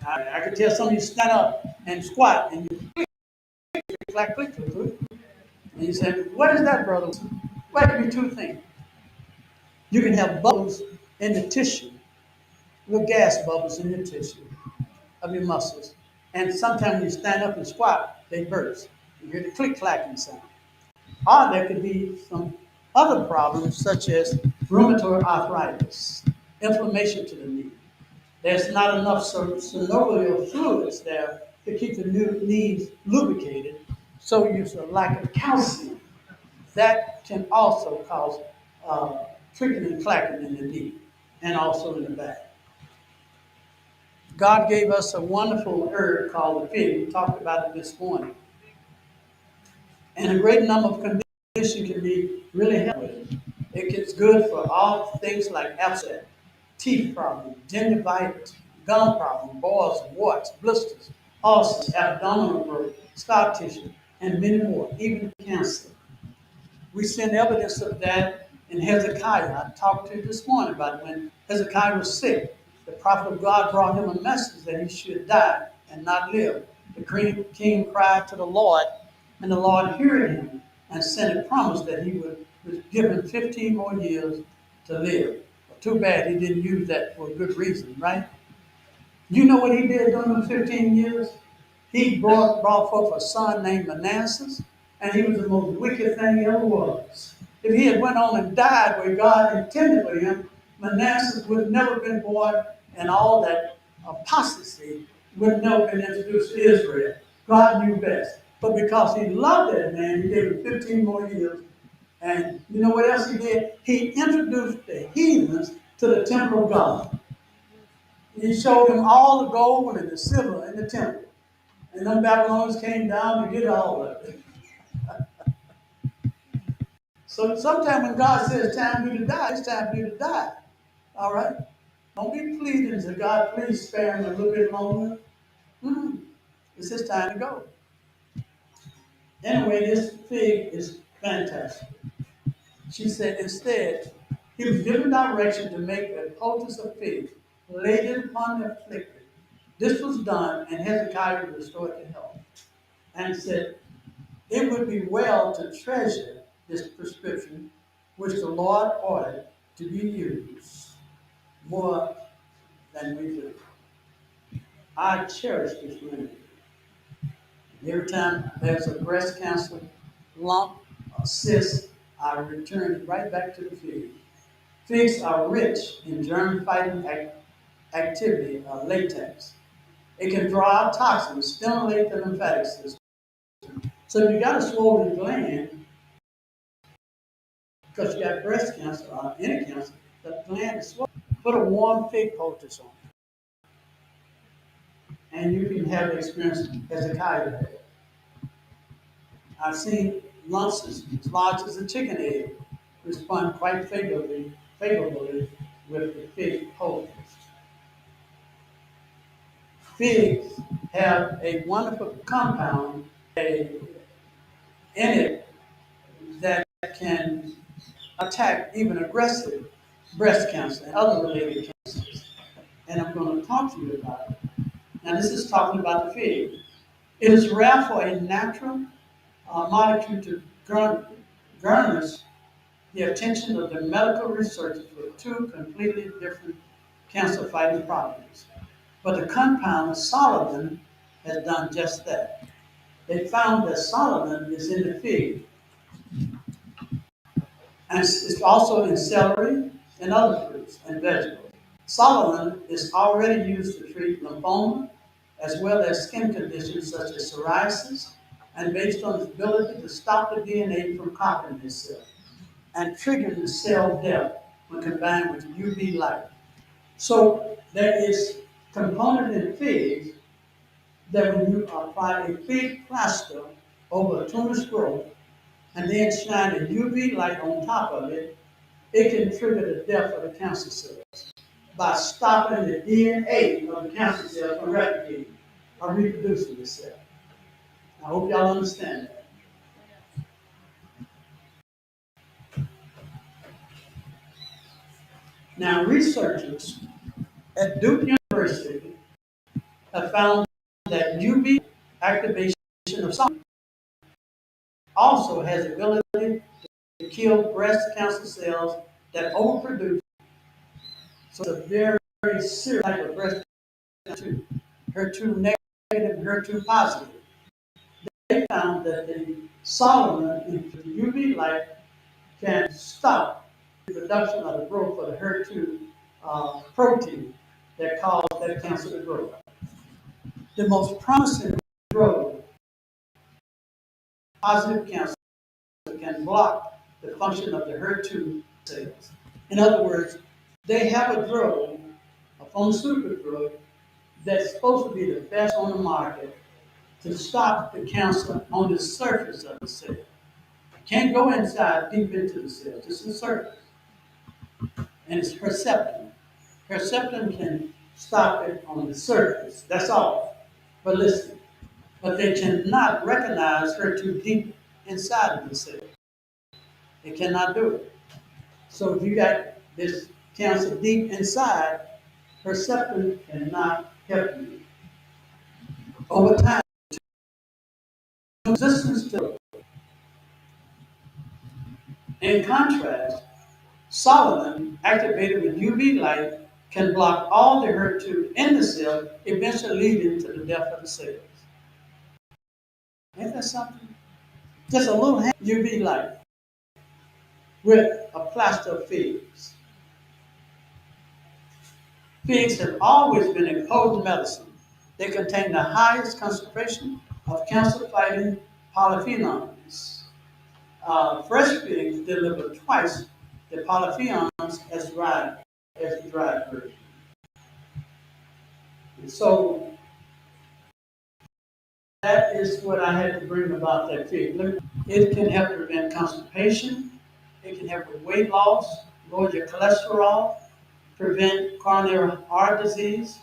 I could tell some of you stand up and squat and you click. And you say, what is that, brother? Well, it could be two things. You can have bubbles in the tissue, little gas bubbles in the tissue of your muscles. And sometimes when you stand up and squat, they burst. You hear the click-clacking sound. Or there could be some other problems such as rheumatoid arthritis, inflammation to the knee. There's not enough synovial fluids there to keep the knees lubricated, so there's a lack of calcium. That can also cause clicking and clacking in the knee and also in the back. God gave us a wonderful herb called the fig. We talked about it this morning. And a great number of conditions can be really helpful. It gets good for all things like upset, teeth problems, gingivitis, gum problems, boils, warts, blisters, ulcers, abdominal growth, scar tissue, and many more, even cancer. We seen evidence of that in Hezekiah. I talked to you this morning about when Hezekiah was sick. The prophet of God brought him a message that he should die and not live. The king cried to the Lord, and the Lord heard him and sent a promise that he would give him 15 more years to live. Too bad he didn't use that for a good reason, right? You know what he did during those 15 years? He brought forth a son named Manasseh, and he was the most wicked thing he ever was. If he had went on and died where God intended for him, Manasseh would have never been born, and all that apostasy would have never been introduced to Israel. God knew best. But because he loved that man, he gave him 15 more years. And you know what else he did? He introduced the heathens to the temple of God. He showed them all the gold and the silver in the temple. And them Babylonians came down to get all of it. So sometimes when God says it's time for you to die, it's time for you to die. All right? Don't be pleading to God, please spare him a little bit longer. Mm-hmm. It's his time to go. Anyway, this fig is fantastic. She said instead, he was given direction to make a poultice of figs, laid it upon the afflicted. This was done, and Hezekiah was restored to health. And said, it would be well to treasure this prescription which the Lord ordered to be used. more than we do. I cherish this remedy. Every time there's a breast cancer lump or cyst, I return it right back to the fig. Figs are rich in germ-fighting activity of latex. It can draw out toxins, stimulate the lymphatic system. So if you got a swollen gland, because you got breast cancer or any cancer, the gland is swollen. Put a warm fig poultice on it, and you can have the experience Hezekiah had. I've seen lumps as large as a chicken egg respond quite favorably with the fig poultice. Figs have a wonderful compound in it that can attack even aggressive breast cancer and other related cancers. And I'm going to talk to you about it. Now, this is talking about the fig. It is rare for a natural molecule to garnish the attention of the medical researchers with two completely different cancer-fighting properties. But the compound Solomon has done just that. They found that Solomon is in the fig, and it's also in celery and other fruits and vegetables. Solomon is already used to treat lymphoma, as well as skin conditions such as psoriasis, and based on its ability to stop the DNA from copying itself and triggering the cell death when combined with UV light. So there is component in figs that when you apply a fig plaster over a tumor's growth and then shine a UV light on top of it, it can trigger the death of the cancer cells by stopping the DNA of the cancer cell from replicating or reproducing itself. I hope y'all understand that. Now, researchers at Duke University have found that UV activation of sun also has the ability to kill breast cancer cells that overproduce. So it's a very, very serious type of breast cancer, HER2 negative and HER2 positive. They found that the Solomon in the UV light can stop the production of the growth of the HER2 protein that causes that cancer to grow. The most promising drug, positive cancer, can block the function of the HER2 cells. In other words, they have a drug, a pharmaceutical drug, that's supposed to be the best on the market to stop the cancer on the surface of the cell. It can't go inside deep into the cell, just the surface. And it's Herceptin. Herceptin can stop it on the surface, that's all. But listen, but they cannot recognize HER2 deep inside of the cell. They cannot do it. So if you got this cancer deep inside, Herceptin cannot help you. Over time, resistance to it. In contrast, Solomon, activated with UV light, can block all the HER2 in the cell, eventually leading to the death of the cells. Ain't that something? Just a little UV light with a plaster of figs. Figs have always been a potent medicine. They contain the highest concentration of cancer-fighting polyphenols. Fresh figs deliver twice the polyphenols as the dried version. And so that is what I had to bring about that fig. It can help prevent constipation. It can help with weight loss, lower your cholesterol, prevent coronary heart disease,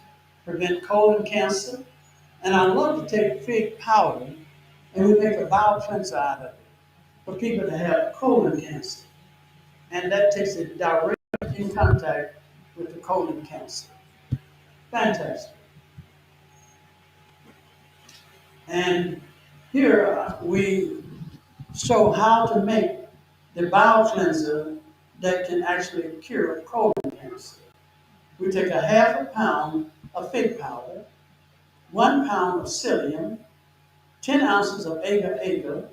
prevent colon cancer. And I love to take fig powder and we make a bowel cleanser out of it for people that have colon cancer. And that takes it direct in contact with the colon cancer. Fantastic. And here we show how to make the bowel cleanser that can actually cure colon cancer. We take a half a pound of fig powder, 1 pound of psyllium, 10 ounces of agar-agar,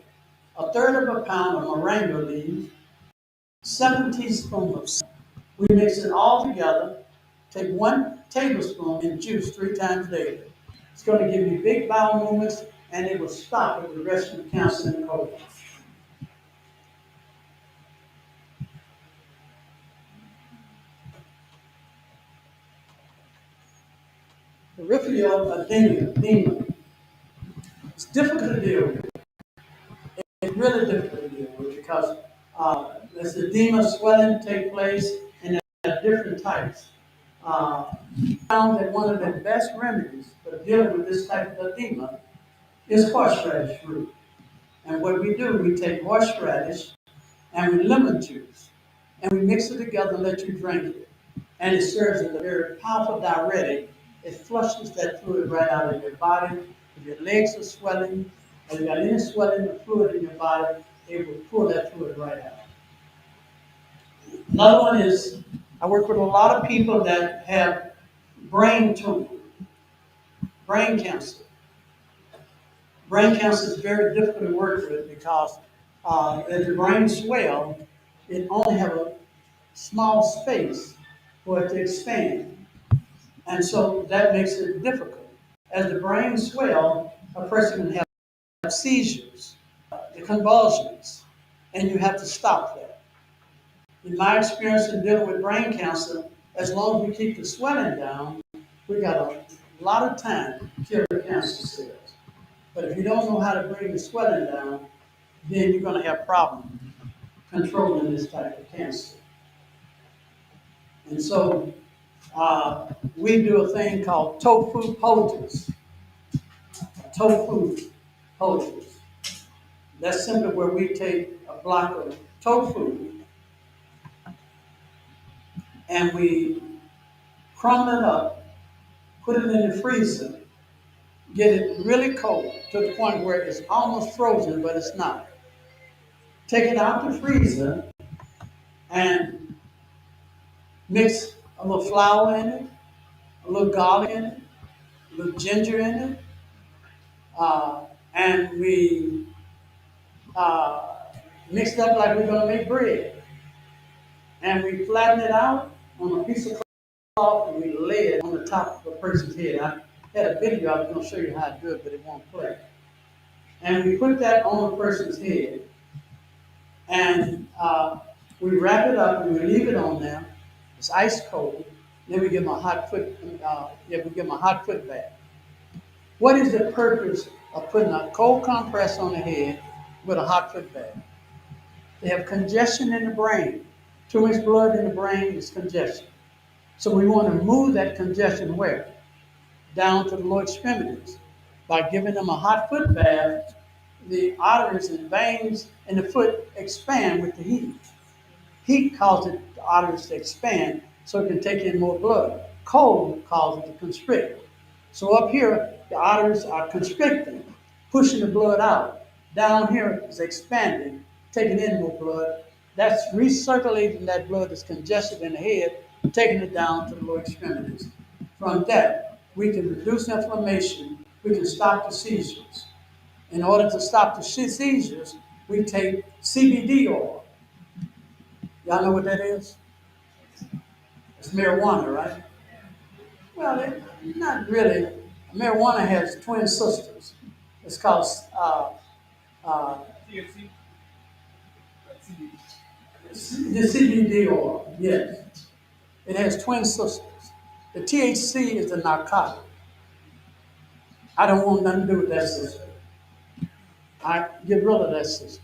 a third of a pound of moringa leaves, 7 teaspoons of salt. We mix it all together. Take 1 tablespoon in juice 3 times daily. It's going to give you big bowel movements, and it will stop with the rest of the cancer in the colon. Peripheral edema. It's difficult to deal with. It's really difficult to deal with because this edema swelling take place, and there are different types. Found that one of the best remedies for dealing with this type of edema is horseradish root. And what we do, we take horseradish and we lemon juice, and we mix it together and let you drink it. And it serves as a very powerful diuretic. It flushes that fluid right out of your body. If your legs are swelling, or you got any swelling or fluid in your body, it will pull that fluid right out. Another one is, I work with a lot of people that have brain tumor, brain cancer. Brain cancer is very difficult to work with because as the brain swells, it only has a small space for it to expand. And so that makes it difficult. As the brain swells, a person can have seizures, the convulsions, and you have to stop that. In my experience in dealing with brain cancer, as long as we keep the swelling down, we got a lot of time to kill the cancer cells. But if you don't know how to bring the swelling down, then you're going to have problems controlling this type of cancer. And so we do a thing called tofu poultice. Tofu poultice. That's simply where we take a block of tofu and we crumble it up, put it in the freezer, get it really cold to the point where it's almost frozen, but it's not. Take it out the freezer and mix a little flour in it, a little garlic in it, a little ginger in it, and we mix it up like we're going to make bread. And we flatten it out on a piece of cloth and we lay it on the top of a person's head. I had a video I was going to show you how to do it, but it won't play. And we put that on a person's head and we wrap it up and we leave it on there. It's ice cold. Then we give them a hot foot. We give them a hot foot bath. What is the purpose of putting a cold compress on the head with a hot foot bath? They have congestion in the brain. Too much blood in the brain is congestion. So we want to move that congestion where? Down to the lower extremities. By giving them a hot foot bath, the arteries and veins in the foot expand with the heat. Heat causes the arteries to expand so it can take in more blood. Cold causes it to constrict. So up here, the arteries are constricting, pushing the blood out. Down here is expanding, taking in more blood. That's recirculating that blood that's congested in the head, taking it down to the lower extremities. From that, we can reduce inflammation, we can stop the seizures. In order to stop the seizures, we take CBD oil. Y'all know what that is? It's marijuana, right? Well, not really. Marijuana has twin sisters. It's called the CBD oil. Yes, it has twin sisters. The THC is the narcotic. I don't want nothing to do with that sister. I get rid of that sister.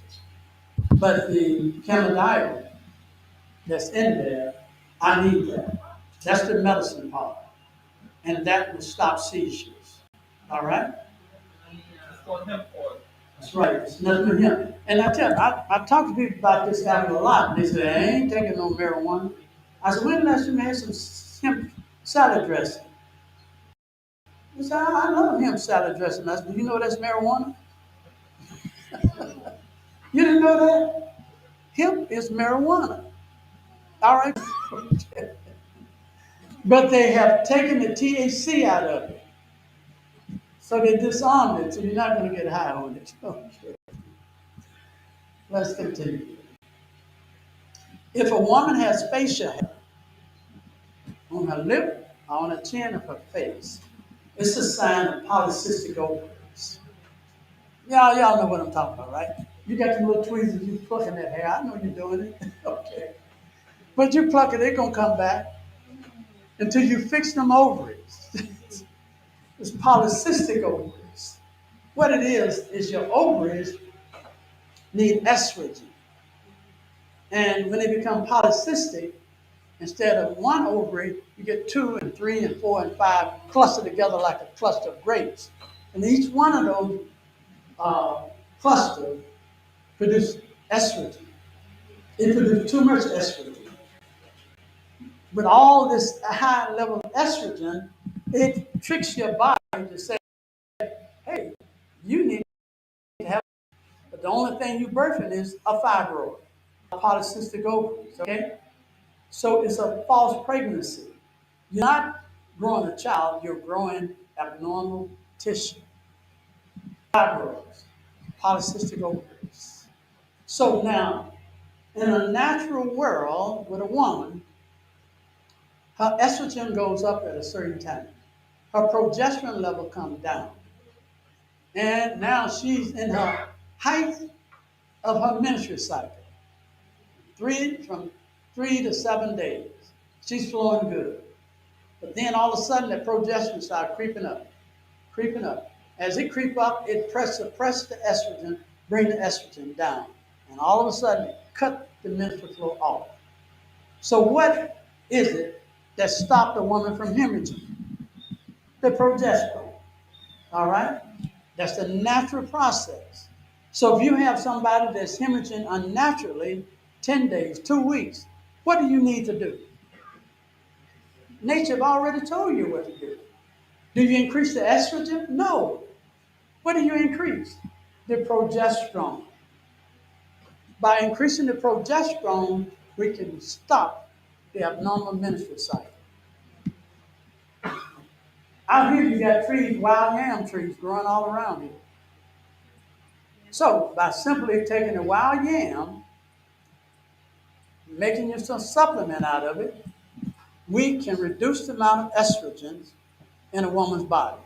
But the cannabidiol that's in there, I need that. That's the medicine part. And that will stop seizures. All right? That's right. It's nothing but hemp. And I tell you, I talk to people about this having a lot. And they say, I ain't taking no marijuana. I said, when last time you had some hemp salad dressing? They said, I love hemp salad dressing. I said, do you know that's marijuana? You didn't know that? Hemp is marijuana. All right? But they have taken the THC out of it. So they disarmed it, so you're not going to get high on it. Okay. Let's continue. If a woman has facial hair on her lip or on the chin of her face, it's a sign of polycystic ovaries. Y'all know what I'm talking about, right? You got your little tweezers, you plucking that hair. I know you're doing it. Okay. But you pluck it, it's going to come back until you fix them ovaries. It's polycystic ovaries. What it is your ovaries need estrogen. And when they become polycystic, instead of one ovary, you get two and three and four and five clustered together like a cluster of grapes. And each one of those clusters produce estrogen. It produces too much estrogen. With all this high level of estrogen, it tricks your body to say, hey, you need to have, but the only thing you're birthing is a fibroid, polycystic ovaries, okay? So it's a false pregnancy. You're not growing a child, you're growing abnormal tissue, fibroids, polycystic ovaries. So now, in a natural world with a woman, her estrogen goes up at a certain time. Her progesterone level comes down. And now she's in her height of her menstrual cycle. From 3 to 7 days. She's flowing good. But then all of a sudden that progesterone starts creeping up, creeping up. As it creep up, it suppress the estrogen, bring the estrogen down. And all of a sudden, cut the menstrual flow off. So what is it that stopped a woman from hemorrhaging? The progesterone. All right? That's the natural process. So if you have somebody that's hemorrhaging unnaturally, 10 days, 2 weeks, what do you need to do? Nature have already told you what to do. Do you increase the estrogen? No. What do you increase? The progesterone. By increasing the progesterone, we can stop the abnormal menstrual cycle. Out here, you got trees, wild yam trees growing all around here. So, by simply taking a wild yam, making you some supplement out of it, we can reduce the amount of estrogens in a woman's body.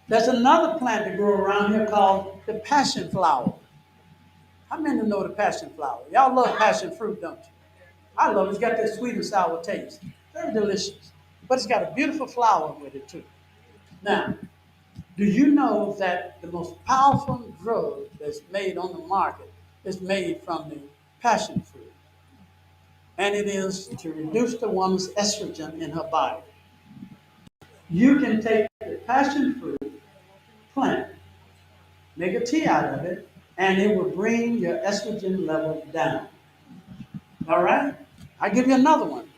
There's another plant that grows around here called the passion flower. How many know the passion flower? Y'all love passion fruit, don't you? I love it. It's got that sweet and sour taste. Very delicious. But it's got a beautiful flower with it, too. Now, do you know that the most powerful drug that's made on the market is made from the passion fruit? And it is to reduce the woman's estrogen in her body. You can take the passion fruit plant, make a tea out of it, and it will bring your estrogen level down. All right? I'll give you another one.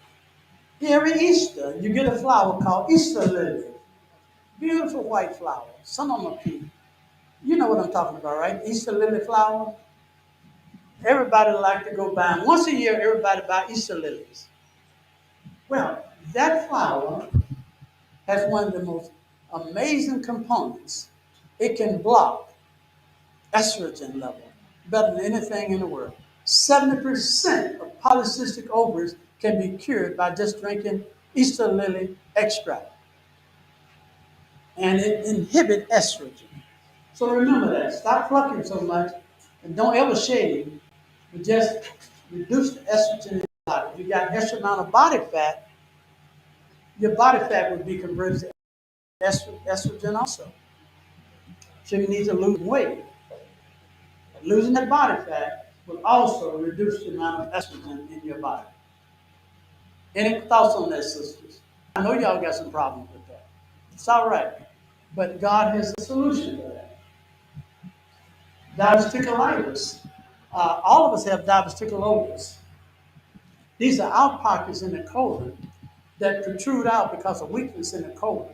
Every Easter, you get a flower called Easter lily. Beautiful white flower. Some of them are pink. You know what I'm talking about, right? Easter lily flower. Everybody like to go buy them. Once a year, everybody buy Easter lilies. Well, that flower has one of the most amazing components. It can block estrogen level better than anything in the world. 70% of polycystic ovaries can be cured by just drinking Easter lily extract. And it inhibits estrogen. So remember that. Stop plucking so much and don't ever shave, but just reduce the estrogen in your body. If you got an extra amount of body fat, your body fat would be converted to estrogen also. So you need to lose weight. Losing that body fat will also reduce the amount of estrogen in your body. Any thoughts on that, sisters? I know y'all got some problems with that. It's all right. But God has a solution to that. Diverticulitis. All of us have diverticulosis. These are out pockets in the colon that protrude out because of weakness in the colon.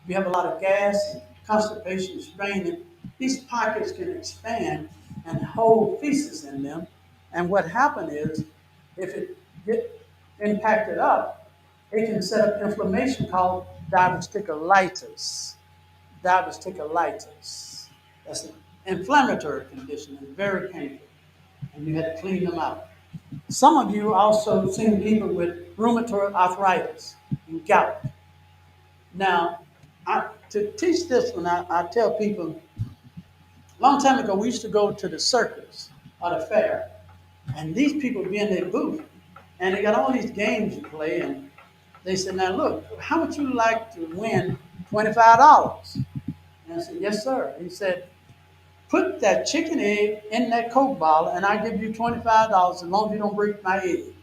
If you have a lot of gas, constipation, straining, these pockets can expand and hold feces in them. And what happens is, if it get impacted up, it can set up inflammation called diverticulitis. Diverticulitis. That's an inflammatory condition and very painful. And you had to clean them out. Some of you also seen people with rheumatoid arthritis and gout. Now, to teach this one, I tell people, a long time ago, we used to go to the circus or the fair, and these people be in their booth, and they got all these games you play, and they said, now look, how would you like to win $25? And I said, yes, sir. He said, put that chicken egg in that Coke bottle, and I'll give you $25 as long as you don't break my egg.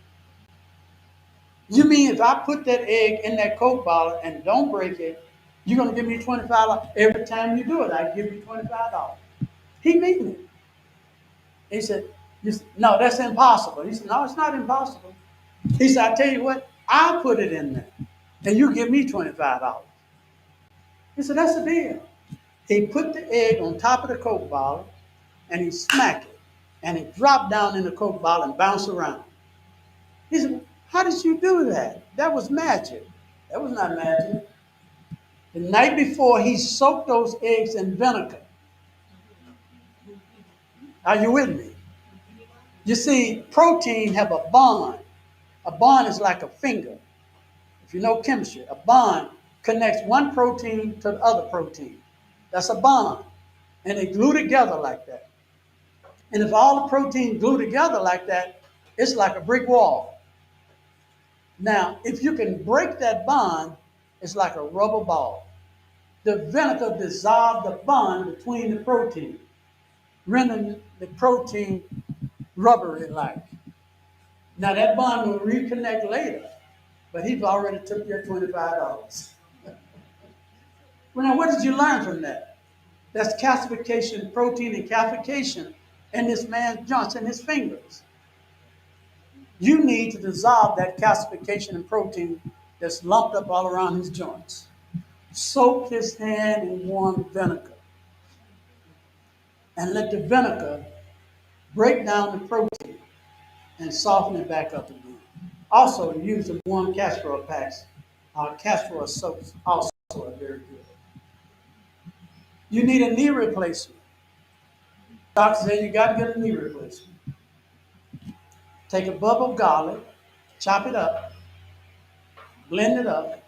You mean if I put that egg in that Coke bottle and don't break it, you're going to give me $25 every time you do it? I give you $25. He mean it. He said, no, that's impossible. He said, no, it's not impossible. He said, I tell you what, I'll put it in there, and you give me $25. He said, that's the deal. He put the egg on top of the Coke bottle, and he smacked it, and it dropped down in the Coke bottle and bounced around. He said, how did you do that? That was magic. That was not magic. The night before, he soaked those eggs in vinegar. Are you with me? You see, protein have a bond. A bond is like a finger. If you know chemistry, a bond connects one protein to the other protein. That's a bond. And they glue together like that. And if all the protein glue together like that, it's like a brick wall. Now, if you can break that bond, it's like a rubber ball. The vinegar dissolved the bond between the protein, rendering the protein rubbery like. Now that bond will reconnect later, but he's already took your $25. Well, now what did you learn from that? That's calcification, protein and calcification in this man's joints and his fingers. You need to dissolve that calcification and protein that's lumped up all around his joints. Soak his hand in warm vinegar and let the vinegar break down the protein and soften it back up again. Also, use the warm castor oil packs. Castor oil soaps also are very good. You need a knee replacement. Doctor said you got to get a knee replacement. Take a bulb of garlic, chop it up, blend it up,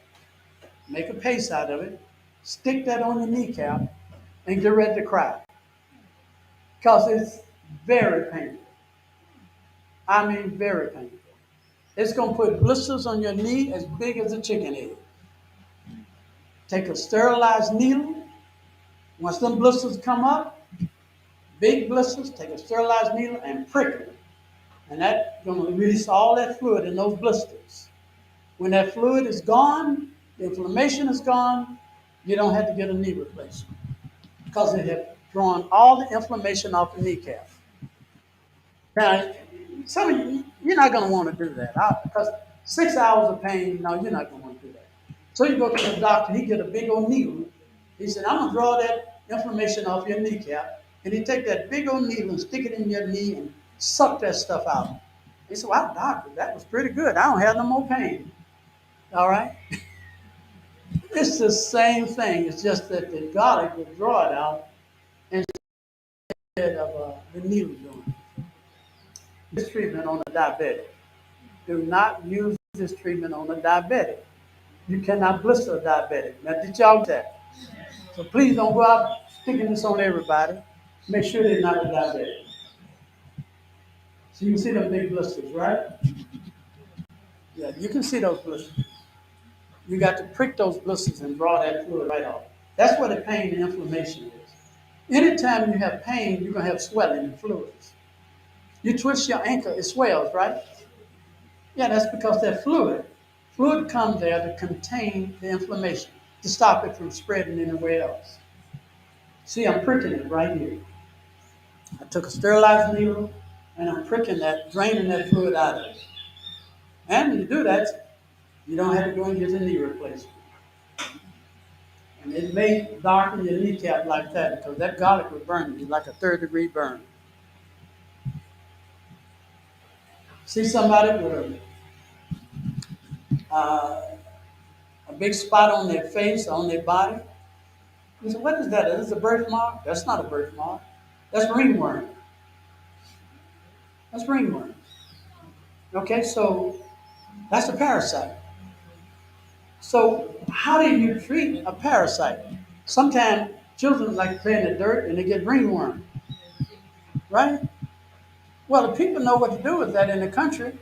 make a paste out of it, stick that on your kneecap, and get ready to cry. Because it's very painful. I mean, very painful. It's going to put blisters on your knee as big as a chicken egg. Take a sterilized needle. Once them blisters come up, big blisters, take a sterilized needle and prick it. And that's going to release all that fluid in those blisters. When that fluid is gone, the inflammation is gone, you don't have to get a knee replacement because it has drawn all the inflammation off the kneecap. Now, some of you, you're not going to want to do that because 6 hours of pain, no, you're not going to want to do that. So you go to the doctor, he get a big old needle. He said, I'm going to draw that inflammation off your kneecap. And he take that big old needle and stick it in your knee and suck that stuff out. He said, wow, doctor, that was pretty good. I don't have no more pain. All right? It's the same thing. It's just that the garlic will draw it out instead of the needle doing it. This treatment on a diabetic. Do not use this treatment on a diabetic. You cannot blister a diabetic. Now, did y'all get that? So please don't go out sticking this on everybody. Make sure they're not a diabetic. So you can see them big blisters, right? Yeah, you can see those blisters. You got to prick those blisters and draw that fluid right off. That's where the pain and inflammation is. Anytime you have pain, you're going to have swelling and fluids. You twist your ankle, it swells, right? Yeah, that's because that fluid comes there to contain the inflammation, to stop it from spreading anywhere else. See, I'm pricking it right here. I took a sterilized needle and I'm pricking that, draining that fluid out of it. And when you do that, you don't have to go and get a knee replacement. And it may darken your kneecap like that because that garlic will burn you like a 3rd-degree burn. See somebody with uh, a big spot on their face, on their body. You say, what is that? Is this a birthmark? That's not a birthmark. That's ringworm. That's ringworm. Okay, so that's a parasite. So how do you treat a parasite? Sometimes children like to play in the dirt and they get ringworm, right? Well, the people know what to do with that in the country.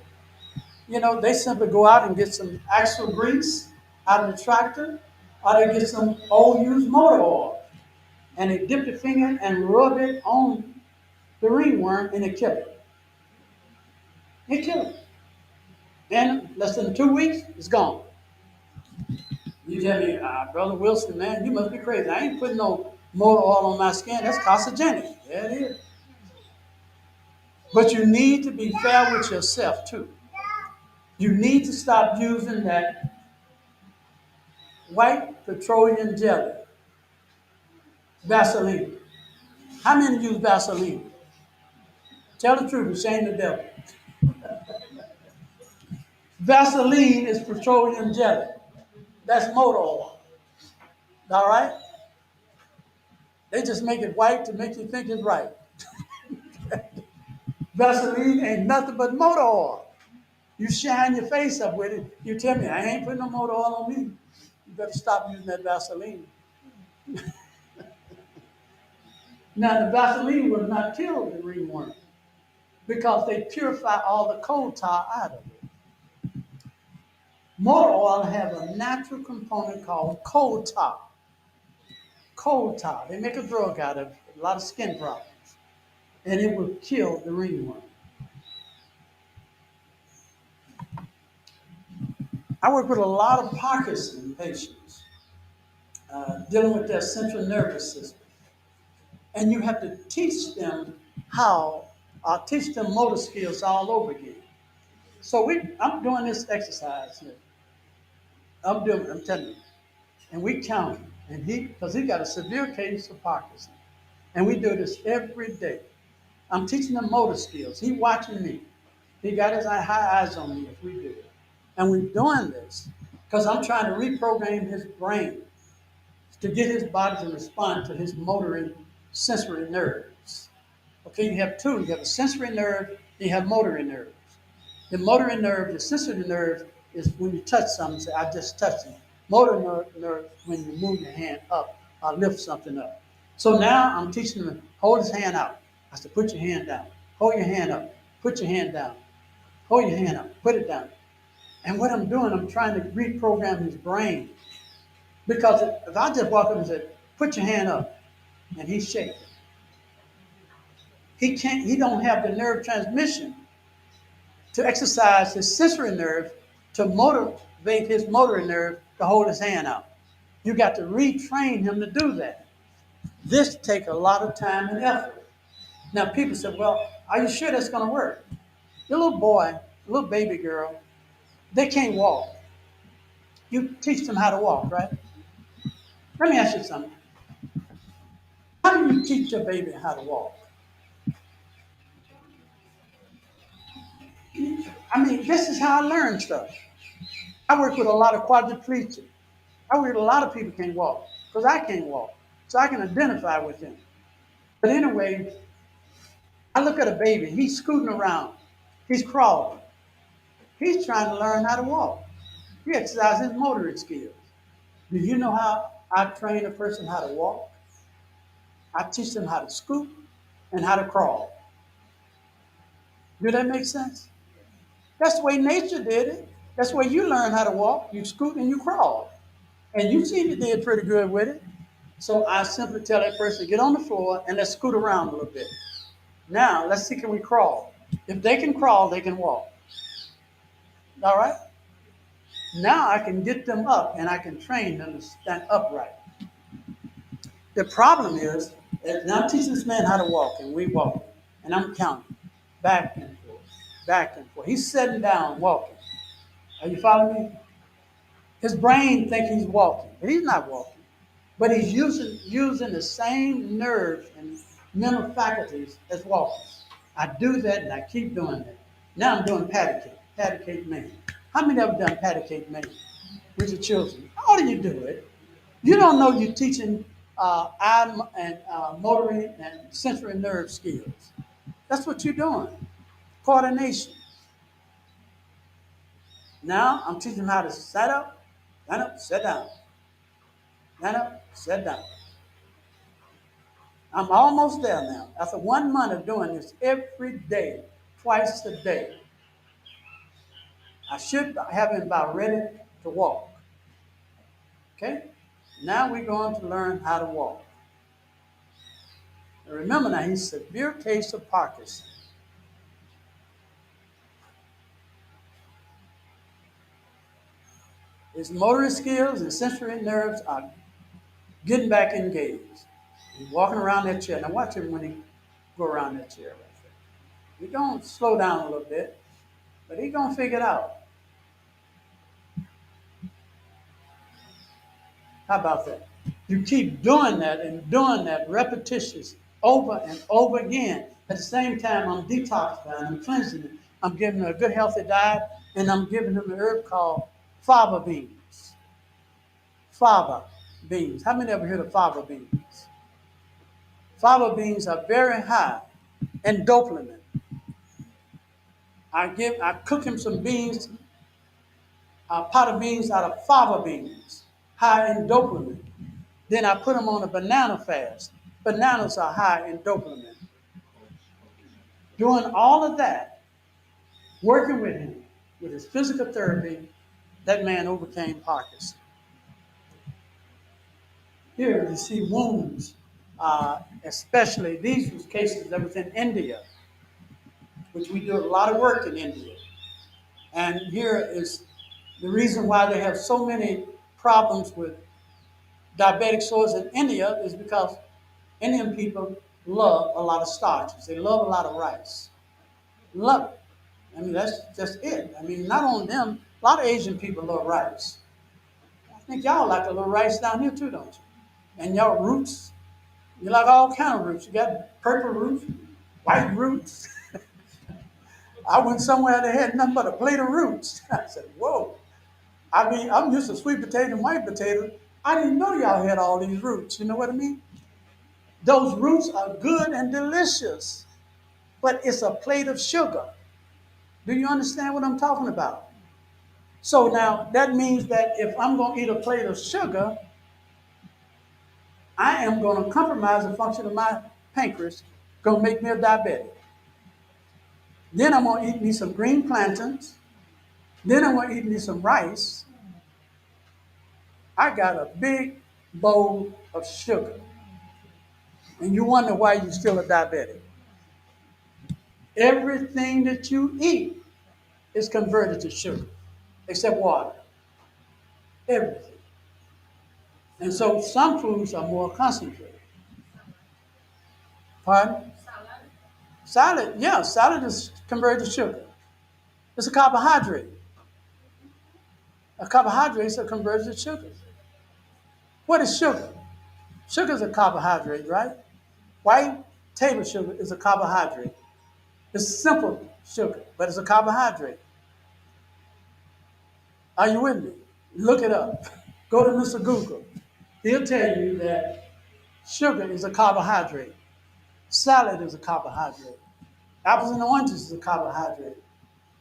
They simply go out and get some axle grease out of the tractor, or they get some old used motor oil, and they dip the finger and rub it on the ringworm, and they kill it. They kill it. And less than 2 weeks, it's gone. You tell me, Brother Wilson, man, you must be crazy. I ain't putting no motor oil on my skin. That's carcinogenic. Yeah, it is. But you need to be fair with yourself, too. You need to stop using that white petroleum jelly, Vaseline. How many use Vaseline? Tell the truth and shame the devil. Vaseline is petroleum jelly. That's motor oil. All right? They just make it white to make you think it's right. Vaseline ain't nothing but motor oil. You shine your face up with it. You tell me, I ain't putting no motor oil on me. You better stop using that Vaseline. Now, the Vaseline will not kill the ringworm because they purify all the coal tar out of it. Motor oil have a natural component called coal tar. Coal tar. They make a drug out of it, a lot of skin problems, and it will kill the ringworm. I work with a lot of Parkinson patients dealing with their central nervous system, and you have to teach them teach them motor skills all over again. So I'm doing this exercise here. I'm telling you, and we count him, and because he got a severe case of Parkinson, and we do this every day. I'm teaching him motor skills. He watching me. He got his high eyes on me as we do it. And we're doing this because I'm trying to reprogram his brain to get his body to respond to his motor and sensory nerves. Okay, you have two. You have a sensory nerve, and you have motor nerves. The motor nerve, the sensory nerve, is when you touch something, say, I just touched it. Motor nerve, when you move your hand up or lift something up. So now I'm teaching him to hold his hand out. I said, put your hand down. Hold your hand up. Put your hand down. Hold your hand up. Put it down. And what I'm doing, I'm trying to reprogram his brain. Because if I just walk up and say, put your hand up, and he's shaking, he don't have the nerve transmission to exercise his sensory nerve to motivate his motor nerve to hold his hand out. You got to retrain him to do that. This takes a lot of time and effort. Now people say, well, are you sure that's going to work? The little boy, little baby girl, they can't walk. You teach them how to walk, right? Let me ask you something. How do you teach your baby how to walk? I mean, this is how I learn stuff. I work with a lot of quadriplegics. I work with a lot of people who can't walk because I can't walk. So I can identify with them. But anyway, I look at a baby. He's scooting around. He's crawling. He's trying to learn how to walk. He exercises his motor skills. Do you know how I train a person how to walk? I teach them how to scoot and how to crawl. Do that make sense? That's the way nature did it. That's the way you learn how to walk. You scoot and you crawl. And you seem to did pretty good with it. So I simply tell that person, get on the floor and let's scoot around a little bit. Now, let's see, can we crawl? If they can crawl, they can walk. All right? Now I can get them up and I can train them to stand upright. The problem is, now I'm teaching this man how to walk, and we walk, and I'm counting back and forth, back and forth. He's sitting down walking. Are you following me? His brain thinks he's walking, but he's not walking. But he's using the same nerves and mental faculties as walking. I do that, and I keep doing that. Now I'm doing patty cake man. How many ever done patty cake making with your children? How do you do it? You don't know you're teaching eye and motoring and sensory nerve skills. That's what you're doing. Coordination. Now I'm teaching them how to stand up, sit down, stand up, sit down. I'm almost there now. After 1 month of doing this every day, twice a day, I should have him about ready to walk. Okay? Now we're going to learn how to walk. And remember now, he's a severe case of Parkinson. His motor skills and sensory nerves are getting back engaged. He's walking around that chair. Now watch him when he go around that chair right there. He's going to slow down a little bit, but he's going to figure it out. How about that? You keep doing that and doing that repetitious over and over again. At the same time, I'm detoxifying, I'm cleansing it. I'm giving him a good healthy diet, and I'm giving him an herb called fava beans. Fava beans. How many ever heard of fava beans? Fava beans are very high in dopamine. I cook him some beans, a pot of beans out of fava beans, high in dopamine. Then I put him on a banana fast. Bananas are high in dopamine. Doing all of that, working with him, with his physical therapy, that man overcame Parkinson. Here you see wounds, especially these was cases that was in India, which we do a lot of work in India. And here is the reason why they have so many problems with diabetic sores in India is because Indian people love a lot of starches. They love a lot of rice. Love it. I mean, that's just it. I mean, not only them, a lot of Asian people love rice. I think y'all like a little rice down here too, don't you? And y'all roots, you like all kind of roots. You got purple roots, white roots. I went somewhere that had nothing but a plate of roots. I said, whoa. I mean, I'm used to sweet potato and white potato. I didn't know y'all had all these roots. You know what I mean? Those roots are good and delicious, but it's a plate of sugar. Do you understand what I'm talking about? So now that means that if I'm going to eat a plate of sugar, I am going to compromise the function of my pancreas, going to make me a diabetic. Then I'm going to eat me some green plantains. Then I'm going to eat me some rice. I got a big bowl of sugar. And you wonder why you're still a diabetic. Everything that you eat is converted to sugar, except water. Everything. And so some foods are more concentrated. Pardon? Salad, yeah, salad is converted to sugar. It's a carbohydrate. A carbohydrate is converted to sugar. What is sugar? Sugar is a carbohydrate, right? White table sugar is a carbohydrate. It's simple sugar, but it's a carbohydrate. Are you with me? Look it up. Go to Mr. Google. He'll tell you that sugar is a carbohydrate. Salad is a carbohydrate. Apples and oranges is a carbohydrate.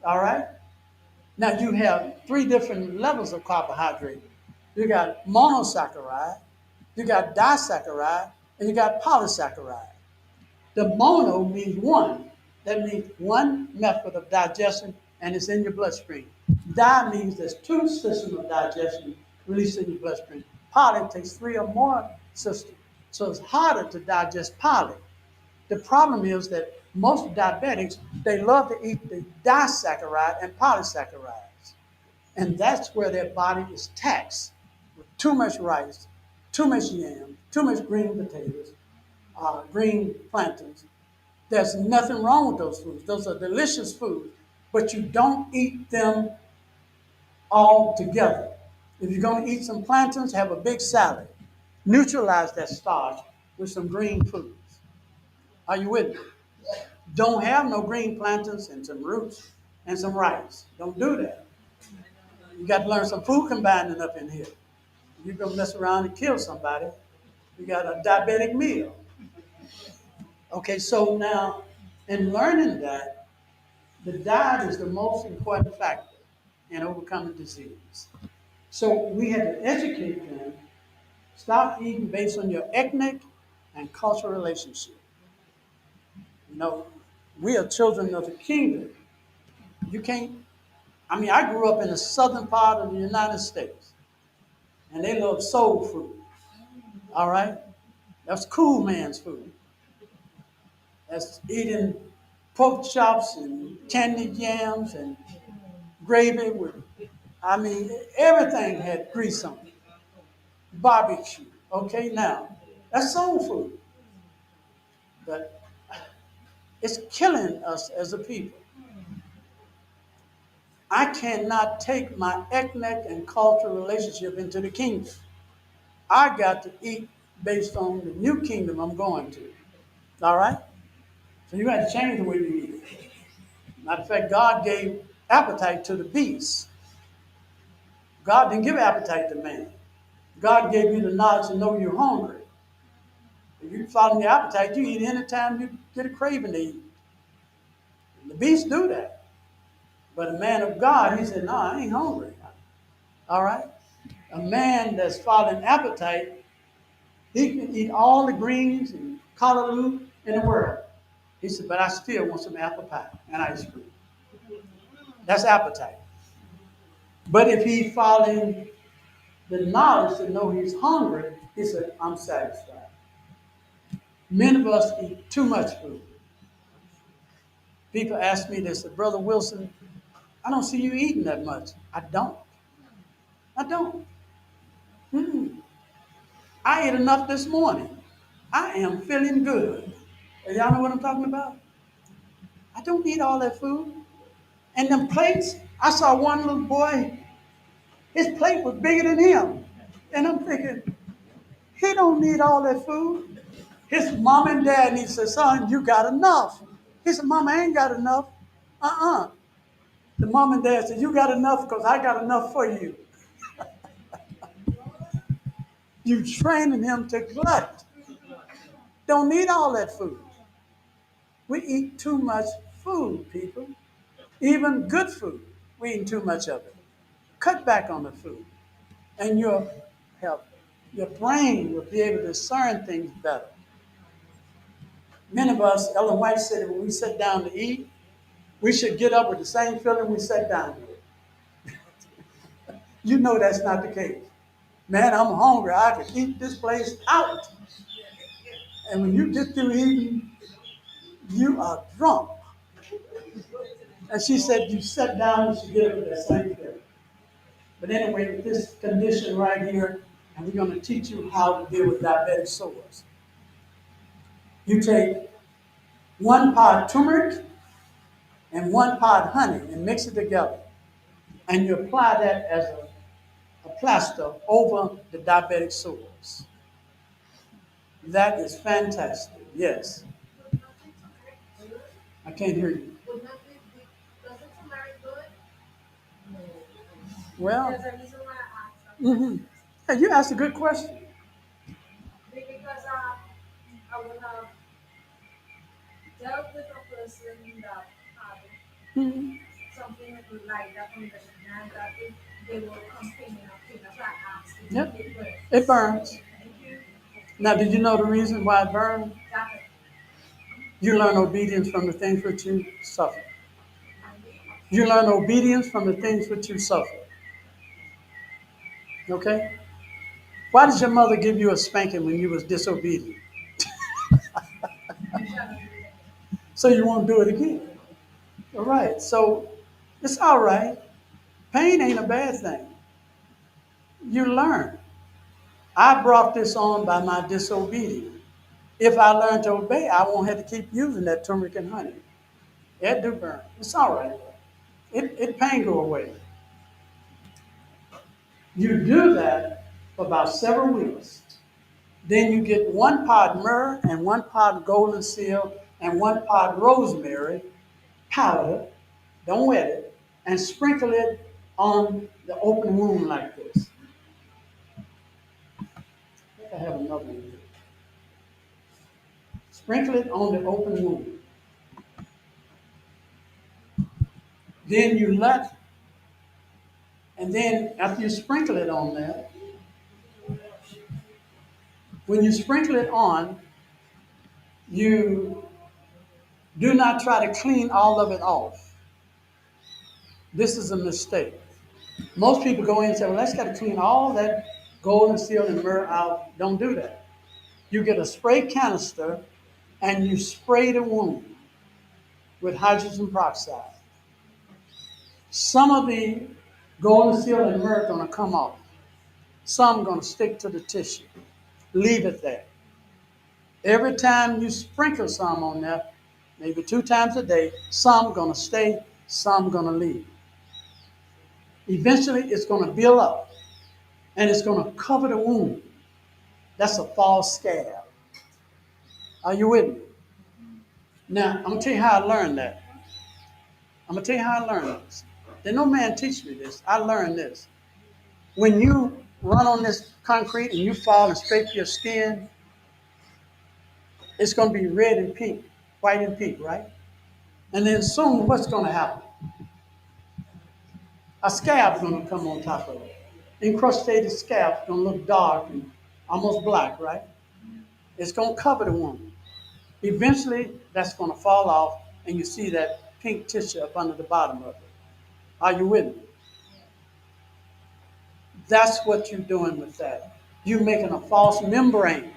All right? Now you have three different levels of carbohydrate. You got monosaccharide, you got disaccharide, and you got polysaccharide. The mono means one. That means one method of digestion, and it's in your bloodstream. Di means there's two systems of digestion released in your bloodstream. Poly takes three or more systems. So it's harder to digest poly. The problem is that most diabetics, they love to eat the disaccharide and polysaccharides. And that's where their body is taxed with too much rice, too much yam, too much green potatoes, green plantains. There's nothing wrong with those foods. Those are delicious foods, but you don't eat them all together. If you're going to eat some plantains, have a big salad. Neutralize that starch with some green foods. Are you with me? Don't have no green plantains and some roots and some rice. Don't do that. You got to learn some food combining up in here. You're going to mess around and kill somebody. You got a diabetic meal. Okay, so now in learning that, the diet is the most important factor in overcoming disease. So we had to educate them, stop eating based on your ethnic and cultural relationship. You know, we are children of the kingdom. You can't, I mean, I grew up in the southern part of the United States, and they love soul food. All right? That's cool man's food. That's eating pork chops and candied yams and gravy with, I mean, everything had grease on it. Barbecue. Okay, now, that's soul food. But it's killing us as a people. I cannot take my ethnic and cultural relationship into the kingdom. I got to eat based on the new kingdom I'm going to. All right? So you got to change the way you eat. Matter of fact, God gave appetite to the beast. God didn't give appetite to man. God gave you the knowledge to know you're hungry. If you follow your appetite, you eat anytime you get a craving to eat. The beasts do that. But a man of God, he said, no, I ain't hungry. All right? A man that's following appetite, he can eat all the greens and collard in the world. He said, but I still want some apple pie and ice cream. That's appetite. But if he following the knowledge to know he's hungry, he said, I'm satisfied. Many of us eat too much food. People ask me, they said, Brother Wilson, I don't see you eating that much. I don't. I don't. Mm-mm. I ate enough this morning. I am feeling good. And y'all know what I'm talking about? I don't eat all that food. And them plates, I saw one little boy, his plate was bigger than him. And I'm thinking, he don't need all that food. His mom and dad, and he said, son, you got enough. He said, Mom, I ain't got enough. Uh-uh. The mom and dad said, you got enough because I got enough for you. You training him to glut. Don't need all that food. We eat too much food, people. Even good food. We eat too much of it. Cut back on the food. And your health, your brain will be able to discern things better. Many of us, Ellen White said, when we sit down to eat, we should get up with the same feeling we sat down with. You know that's not the case. Man, I'm hungry. I could eat this place out. And when you get through eating, you are drunk. And she said, you sat down, you should get up with that same feeling. But anyway, with this condition right here, and we're going to teach you how to deal with diabetic sores. You take 1 pod turmeric and 1 pod honey and mix it together. And you apply that as a plaster over the diabetic sores. That is fantastic. Yes. I can't hear you. Well, mm-hmm. Hey, you asked a good question. Because I would have dealt with a person that had mm-hmm. something like that condition, and that if they were complaining of things, that's why I asked. Yep. It burns. Now, did you know the reason why it burns? You learn obedience from the things which you suffer. You learn obedience from the things which you suffer. Okay? Why did your mother give you a spanking when you was disobedient? So you won't do it again. All right. So it's all right. Pain ain't a bad thing. You learn. I brought this on by my disobedience. If I learn to obey, I won't have to keep using that turmeric and honey. It do burn. It's all right. It pain go away. You do that for about several weeks. Then you get 1 pod myrrh and 1 pod golden seal and 1 pod rosemary powder. Don't wet it. And sprinkle it on the open wound like this. I think I have another one here. Sprinkle it on the open wound. Then you let, and then after you sprinkle it on there, when you sprinkle it on, you do not try to clean all of it off. This is a mistake. Most people go in and say, well, let's got to clean all that gold and silver and myrrh out. Don't do that. You get a spray canister and you spray the wound with hydrogen peroxide. Some of the gold and silver and myrrh are going to come off. Some are going to stick to the tissue. Leave it there. Every time you sprinkle some on there, maybe 2 times a day, some going to stay, some going to leave. Eventually, it's going to build up and it's going to cover the wound. That's a false scab. Are you with me? Now, I'm going to tell you how I learned that. I'm going to tell you how I learned this. Did no man teach me this. I learned this. When you run on this concrete and you fall and scrape your skin, it's going to be red and pink, white and pink, right? And then soon, what's going to happen? A scab is going to come on top of it. Encrustated scab is going to look dark and almost black, right? It's going to cover the wound. Eventually, that's going to fall off, and you see that pink tissue up under the bottom of it. Are you with me? That's what you're doing with that. You're making a false membrane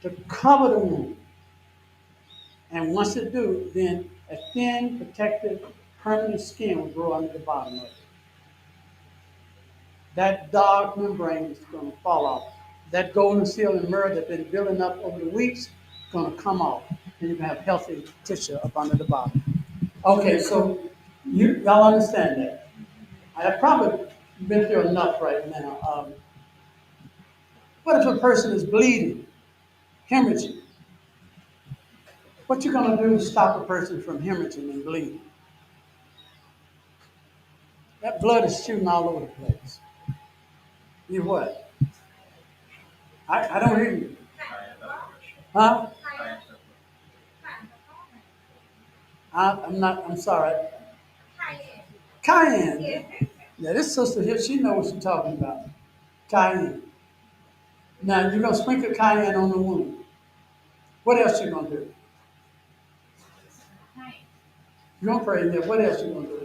to cover the wound. And once it do, then a thin, protective, permanent skin will grow under the bottom of it. That dark membrane is going to fall off. That golden seal and myrrh that's been building up over the weeks is going to come off. And you can have healthy tissue up under the bottom. Okay, so y'all understand that. I have probably been through enough right now. What if a person is bleeding, hemorrhaging? What you going to do to stop a person from hemorrhaging and bleeding? That blood is shooting all over the place. You what? I don't hear you. Huh? I'm sorry. Cayenne. Yeah, this sister here, she knows what she's talking about. Cayenne. Now, you're going to sprinkle cayenne on the wound. What else you going to do? You're going to pray there. What else you going to do?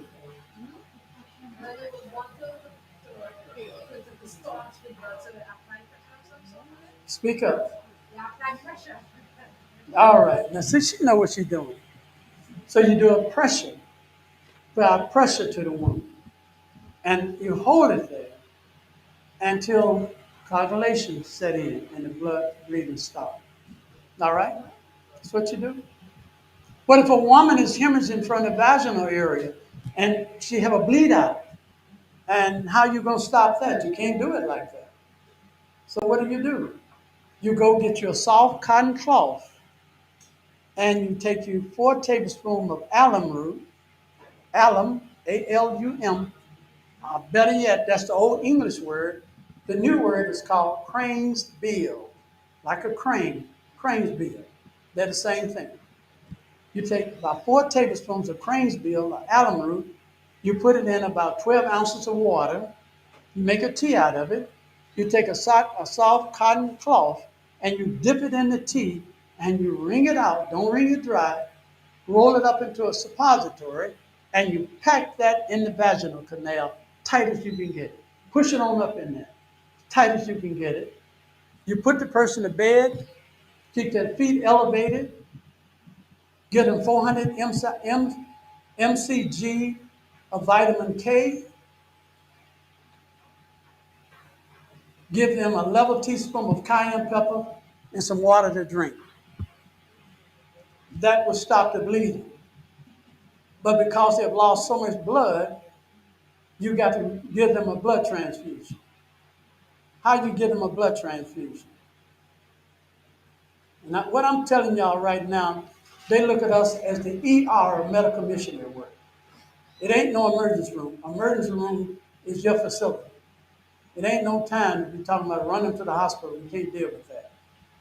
Speak up. All right. Now, see, she know what she's doing. So you do a pressure. Put pressure to the wound. And you hold it there until coagulation set in and the blood bleeding stops. All right? That's what you do. But if a woman is hemorrhaging from the vaginal area and she have a bleed out, and how you going to stop that? You can't do it like that. So what do? You go get your soft cotton cloth and you take you 4 tablespoons of alum root, alum, A-L-U-M. Better yet, that's the old English word. The new word is called crane's bill, like a crane, crane's bill. They're the same thing. You take about 4 tablespoons of crane's bill, or alum root. You put it in about 12 ounces of water. You make a tea out of it. You take a soft cotton cloth and you dip it in the tea and you wring it out. Don't wring it dry. Roll it up into a suppository and you pack that in the vaginal canal tight as you can get it. Push it on up in there, tight as you can get it. You put the person to bed, keep their feet elevated, give them 400 mcg of vitamin K, give them a level teaspoon of cayenne pepper and some water to drink. That will stop the bleeding. But because they've lost so much blood, you got to give them a blood transfusion. How do you give them a blood transfusion? And what I'm telling y'all right now, they look at us as the ER of medical missionary work. It ain't no emergency room. Emergency room It's your facility. It ain't no time to be talking about running to the hospital. You can't deal with that.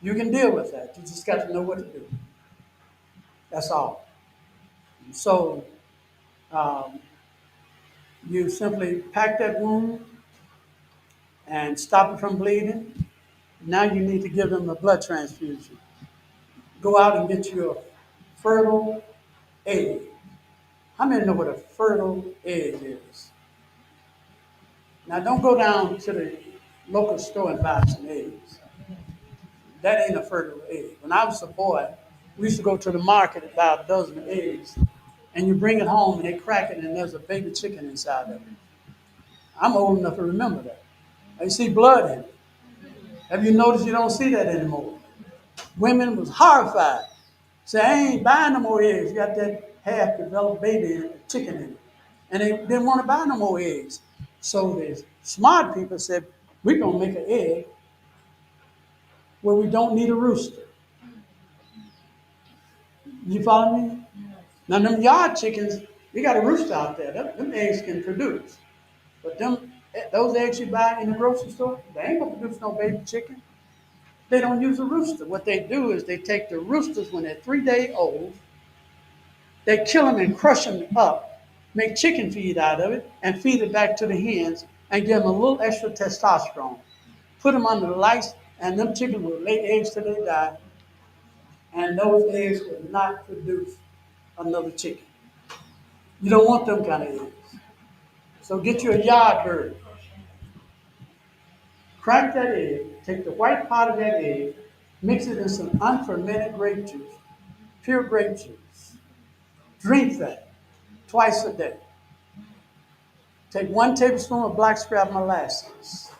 You can deal with that. You just got to know what to do. That's all. So um, you simply pack that wound and stop it from bleeding. Now you need to give them a blood transfusion. Go out and get you a fertile egg. How many know what a fertile egg is? Now don't go down to the local store and buy some eggs. That ain't a fertile egg. When I was a boy, we used to go to the market and buy a dozen eggs, and you bring it home and they crack it and there's a baby chicken inside of it. I'm old enough to remember that. I see blood in it. Have you noticed you don't see that anymore? Women was horrified. Say, I ain't buying no more eggs. You got that half-developed baby in it, chicken in it. And they didn't want to buy no more eggs. So the smart people said, we're going to make an egg where we don't need a rooster. You follow me? Now, them yard chickens, we got a rooster out there. Them eggs can produce. But those eggs you buy in the grocery store, they ain't going to produce no baby chicken. They don't use a rooster. What they do is they take the roosters when they're 3 days old, they kill them and crush them up, make chicken feed out of it, and feed it back to the hens and give them a little extra testosterone. Put them under the lights, and them chickens will lay eggs till they die, and those eggs will not produce another chicken. You don't want them kind of eggs. So get you a yard bird. Crack that egg, take the white part of that egg, mix it in some unfermented grape juice, pure grape juice. Drink that twice a day. Take 1 tablespoon of black scrap molasses.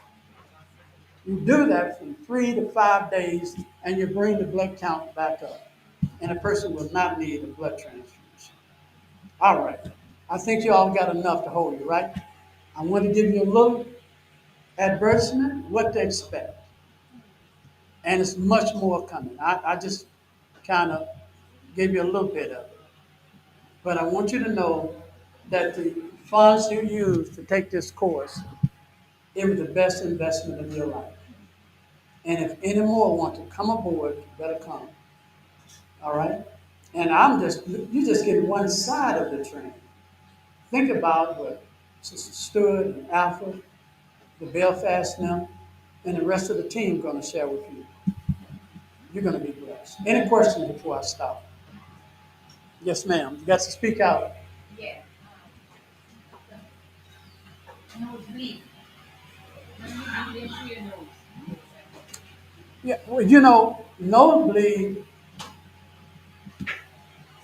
You do that for 3 to 5 days, and you bring the blood count back up. And a person will not need a blood transfusion. All right. I think you all got enough to hold you, right? I want to give you a little advertisement, what to expect. And it's much more coming. I just kind of gave you a little bit of it. But I want you to know that the funds you use to take this course, it was the best investment of your life. And if any more want to come aboard, you better come. All right? And you just get one side of the train. Think about what Sister Stewart and Alpha, the Belfast now, and the rest of the team going to share with you. You're going to be blessed. Any questions before I stop? Yes, ma'am. You got to speak out. Yeah. Nosebleed. Nosebleed through your nose. Yeah, well, nosebleed,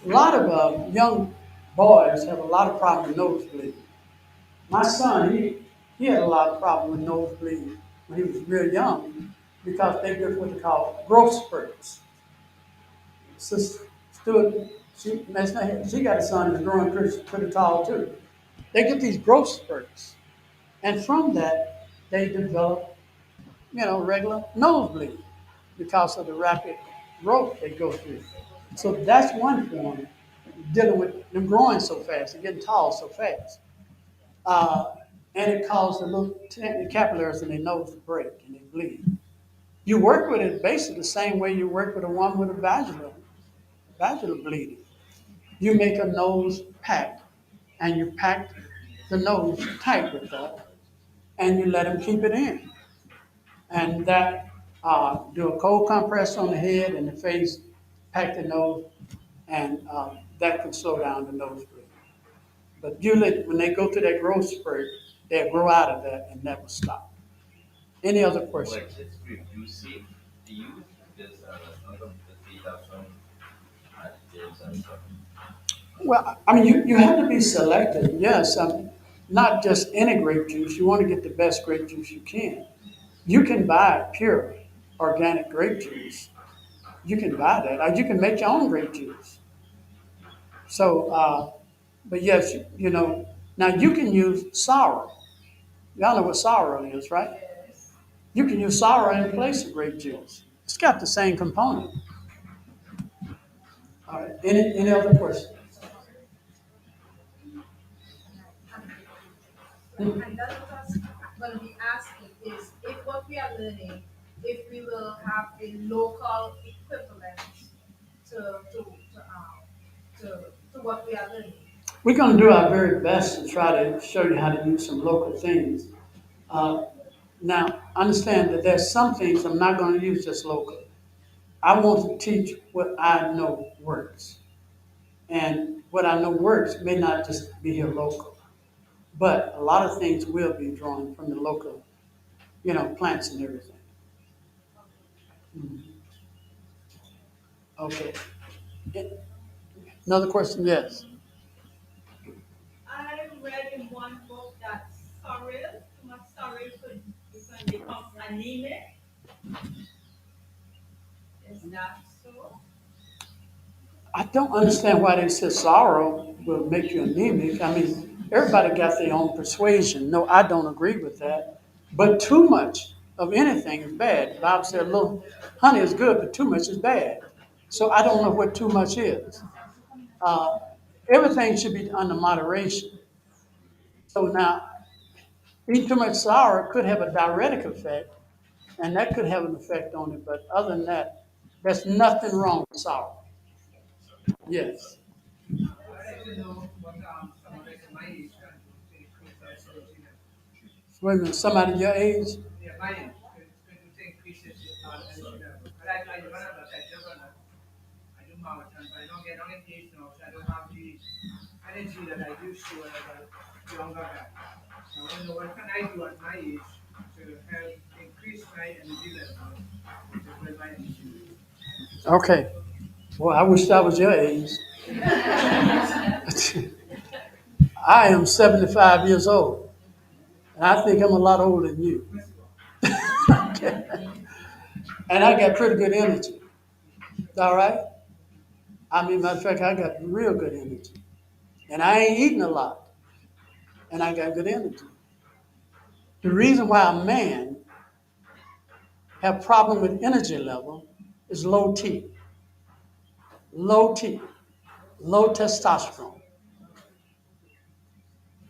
a lot of young boys have a lot of problem with nosebleed. My son, he had a lot of problem with nosebleed when he was real young because they get what they call growth spurts. Sister Stewart, she got a son who's growing pretty tall too. They get these growth spurts, and from that they develop, regular nosebleed because of the rapid growth they go through. So that's one form dealing with them growing so fast and getting tall so fast. Uh, and it caused the the capillaries in their nose to break and they bleed. You work with it basically the same way you work with a woman with a vaginal bleeding. You make a nose pack and you pack the nose tight with that and you let them keep it in. And that do a cold compress on the head and the face, pack the nose, and that can slow down the nosebleed. But usually, when they go through that growth spurt, they'll grow out of that and never stop. Any other questions? Like it's reducing the use because none of the data some additives and stuff. Well, I mean, you have to be selective. Yes, not just any grape juice. You want to get the best grape juice you can. You can buy pure organic grape juice. You can buy that. Or you can make your own grape juice. So, but yes, now you can use sorrel. Y'all know what sorrel is, right? You can use sorrel in place of grape juice. It's got the same component. All right. Any other questions? And that's what I was going to be asking is if what we are learning, if we will have a local equivalent to to to um to what we are learning. We're going to do our very best to try to show you how to use some local things. Uh, Now, understand that there's some things I'm not going to use just local. I want to teach what I know works. And what I know works may not just be here local, but a lot of things will be drawn from the local, plants and everything. Mhm. Okay. Another question? Yes. I read in one book that sorrel, too much sorrel you can become anemic. Is that so? I don't understand why they say sorrow will make you anemic. I mean, everybody got their own persuasion. No, I don't agree with that. But too much of anything is bad. The Bible said a little honey is good, but too much is bad. So I don't know what too much is. Uh, Everything should be under moderation. So now, eating too much sour could have a diuretic effect, and that could have an effect on it. But other than that, there's nothing wrong with sour. Yes. Wait a minute, somebody your age? Yeah, mine is going to increase energy level. But I run out of that. I do marathon, but I don't get age now, so I don't have the energy that I used to when I was younger guy. So I want to know what can I do at my age to help increase my energy level to build my energy. Okay. Well, I wish I was your age. I am 75 years old, and I think I'm a lot older than you. Okay. And I got pretty good energy. All right? I mean, matter of fact, I got real good energy. And I ain't eating a lot, and I got good energy. The reason why a man have problem with energy level is low T, low T, low testosterone.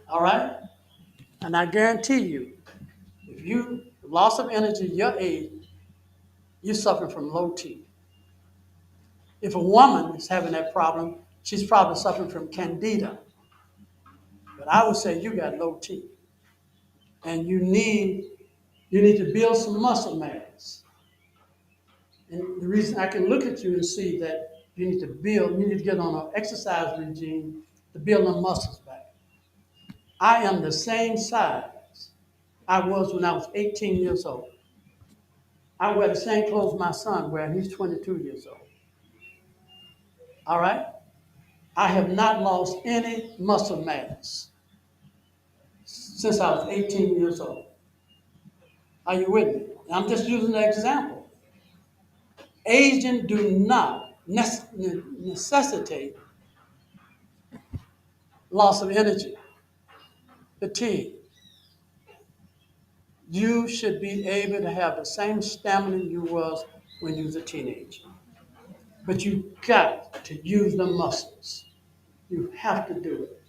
All right? And I guarantee you, if you loss of energy your age, you're suffering from low T. If a woman is having that problem, she's probably suffering from candida. But I would say you got low T, and you need to build some muscle mass. And the reason I can look at you and see that you need to get on an exercise regime to build them muscles back. I am the same size I was when I was 18 years old. I wear the same clothes my son wears, and he's 22 years old. All right? I have not lost any muscle mass since I was 18 years old. Are you with me? I'm just using an example. Aging do not necessitate loss of energy, fatigue. You should be able to have the same stamina you was when you was a teenager. But you got to use the muscles. You have to do it.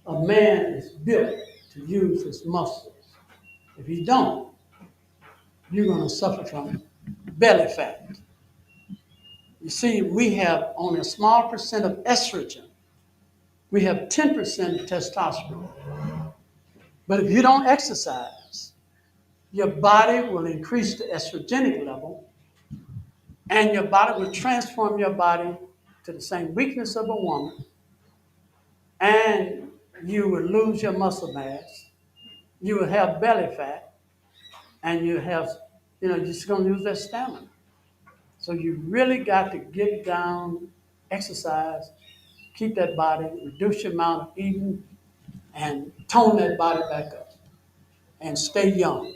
A man is built to use his muscles. If you don't, you're going to suffer from belly fat. You see, we have only a small percent of estrogen. We have 10% of testosterone. But if you don't exercise, your body will increase the estrogenic level, and your body will transform your body to the same weakness of a woman, and you will lose your muscle mass. You will have belly fat, and you're just going to lose that stamina. So you really got to get down, exercise, keep that body, reduce your amount of eating, and tone that body back up, and stay young.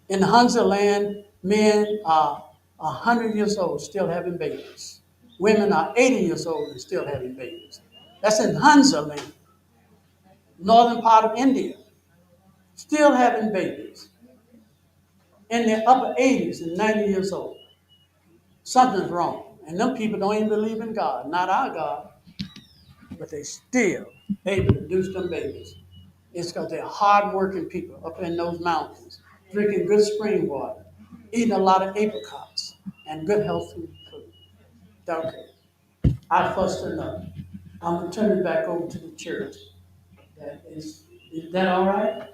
In the Hunza land, men are 100 years old still having babies. Women are 80 years old and still having babies. That's in Hunza land, northern part of India, still having babies in their upper 80s and 90 years old. Something's wrong. And them people don't even believe in God, not our God, but they still able to produce them babies. It's because they're hardworking people up in those mountains, drinking good spring water, eating a lot of apricots and good healthy food. Okay, I fussed enough. I'm gonna turn it back over to the church. Is that all right?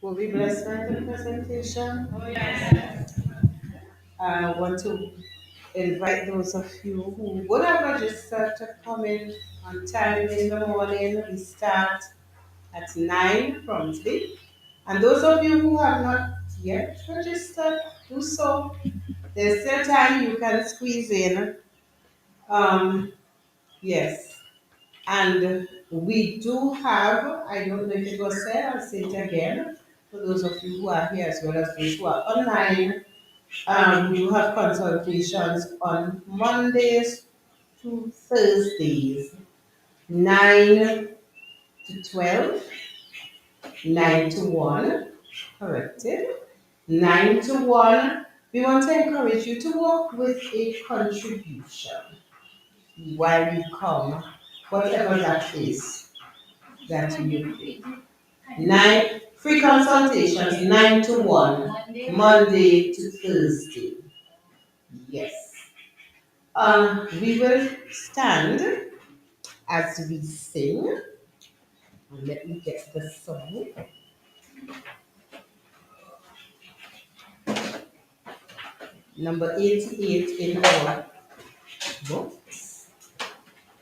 Will be blessed by the presentation. Oh, yes. I want to invite those of you who would have registered to come in on time in the morning. We start at 9 promptly. And those of you who have not yet registered, do so. There's still time you can squeeze in. Um, yes. And we do have, I don't know if it was said, I'll say it again, for those of you who are here as well as those who are online, we do have consultations on Mondays to Thursdays, 9 to 12, 9 to 1, corrected, 9 to 1. We want to encourage you to work with a contribution while you come, whatever that is that you pay. 9 free consultations, 9 to 1, Monday to Thursday. Yes. We will stand as we sing. Let me get the song. Number 88 in our books.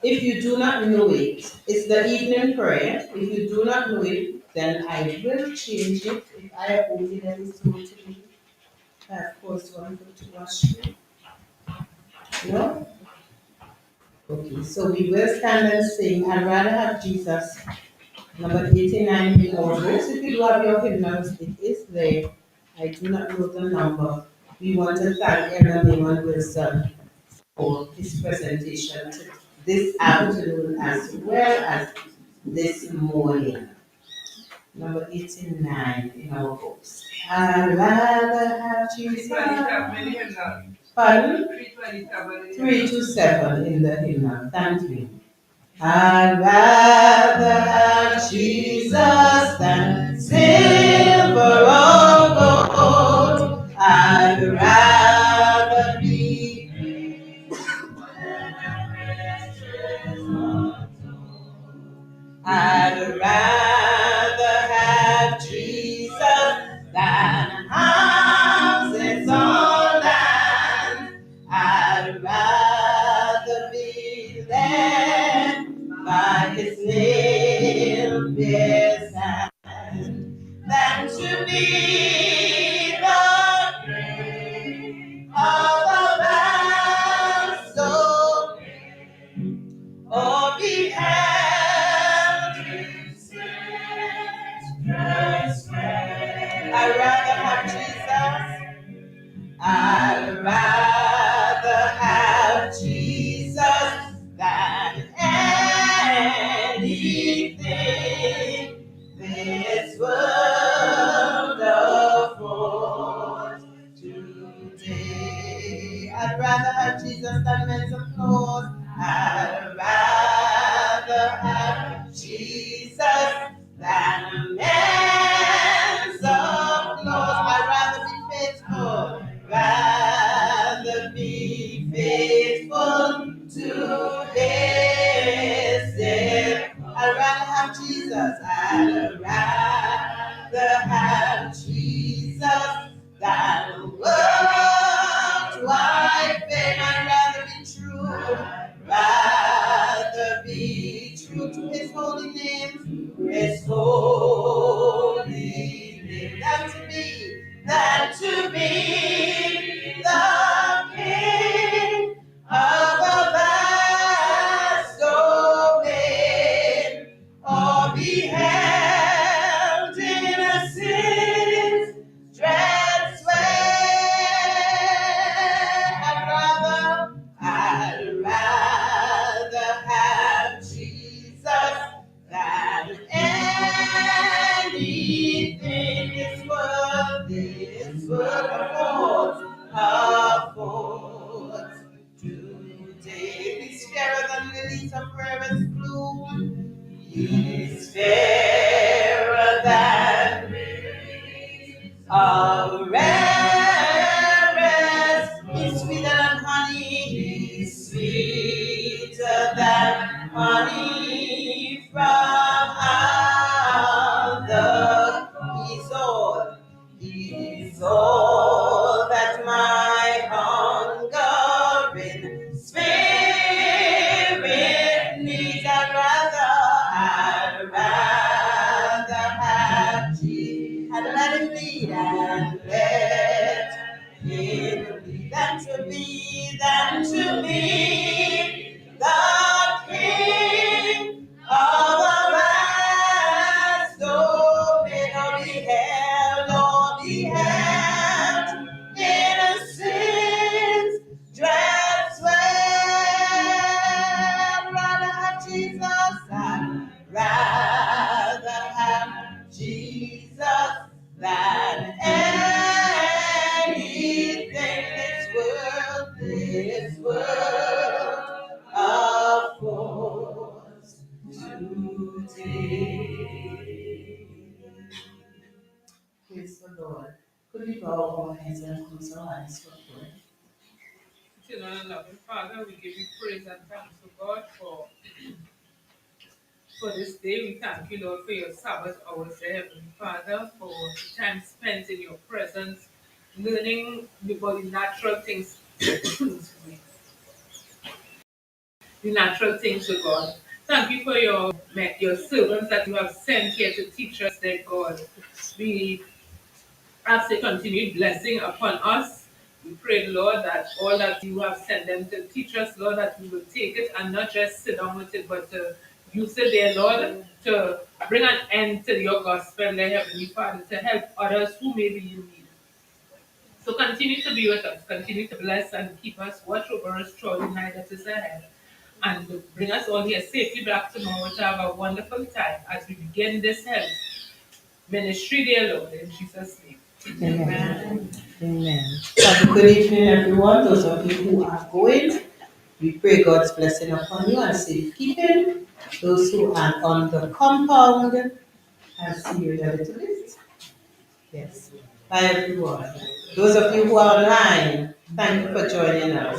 If you do not know it, it's the evening prayer. If you do not know it, then I will change it. If I only let it so to me. I of course want to wash you. No? Okay, so we will stand and sing. I'd rather have Jesus. Number 89 in our books. If you do have your hymnals, it is there. I do not know the number. We want to thank Elder Newman Wilson for his presentation this afternoon as well as this morning. Number 89 in our books. I'd rather have Jesus. Pardon? 327 in the hymnal. Thank you. I'd rather have Jesus than silver or gold. I'd rather be I'd rather have Jesus than houses on land. I'd rather be led by his nail pierced hand than to be the grave of a man so or be held in sickness. I'd rather have Jesus. I'd rather have Jesus than anything this world affords today. I'd rather have Jesus than men's applause. I'd rather have Jesus than men's applause. I'd rather be faithful, rather be faithful to his death. I'd rather have Jesus. I'd rather have Jesus than worldwide fame. I'd rather be true. lilies of forest bloom. He's fairer than a rarest. He's sweeter than honey. He's sweeter than honey from other. He's all that my hungering spirit needs. I'd rather have Jesus. I'd let him lead and let him lead than to be the king of the vast domain of the held innocence, dread sweat. Rather have Jesus, I'd rather have Jesus than anything this world affords today. Praise the Lord. Could we bow our heads and close our eyes for prayer? Eternal and loving Father, we give you praise and thanks to God for this day. We thank you, Lord, for your Sabbath hours, dear Heavenly Father, for the time spent in your presence, learning about the natural things, the natural things of God. Thank you for your servants that you have sent here to teach us, dear God. We ask a continued blessing upon us. We pray, Lord, that all that you have sent them to teach us, Lord, that we will take it and not just sit down with it, but to use it, dear Lord, to bring an end to your gospel, dear Heavenly Father, to help others who may be in need. So continue to be with us, continue to bless and keep us, watch over us throughout the night that is ahead, and bring us all here safely back tomorrow to have a wonderful time as we begin this health ministry, dear Lord, in Jesus' name. Amen. Amen. Have a good evening, everyone. Those of you who are going, we pray God's blessing upon you and safekeeping. Those who are on the compound, I'll see you in a little bit. Yes. Bye, everyone. Those of you who are online, thank you for joining us.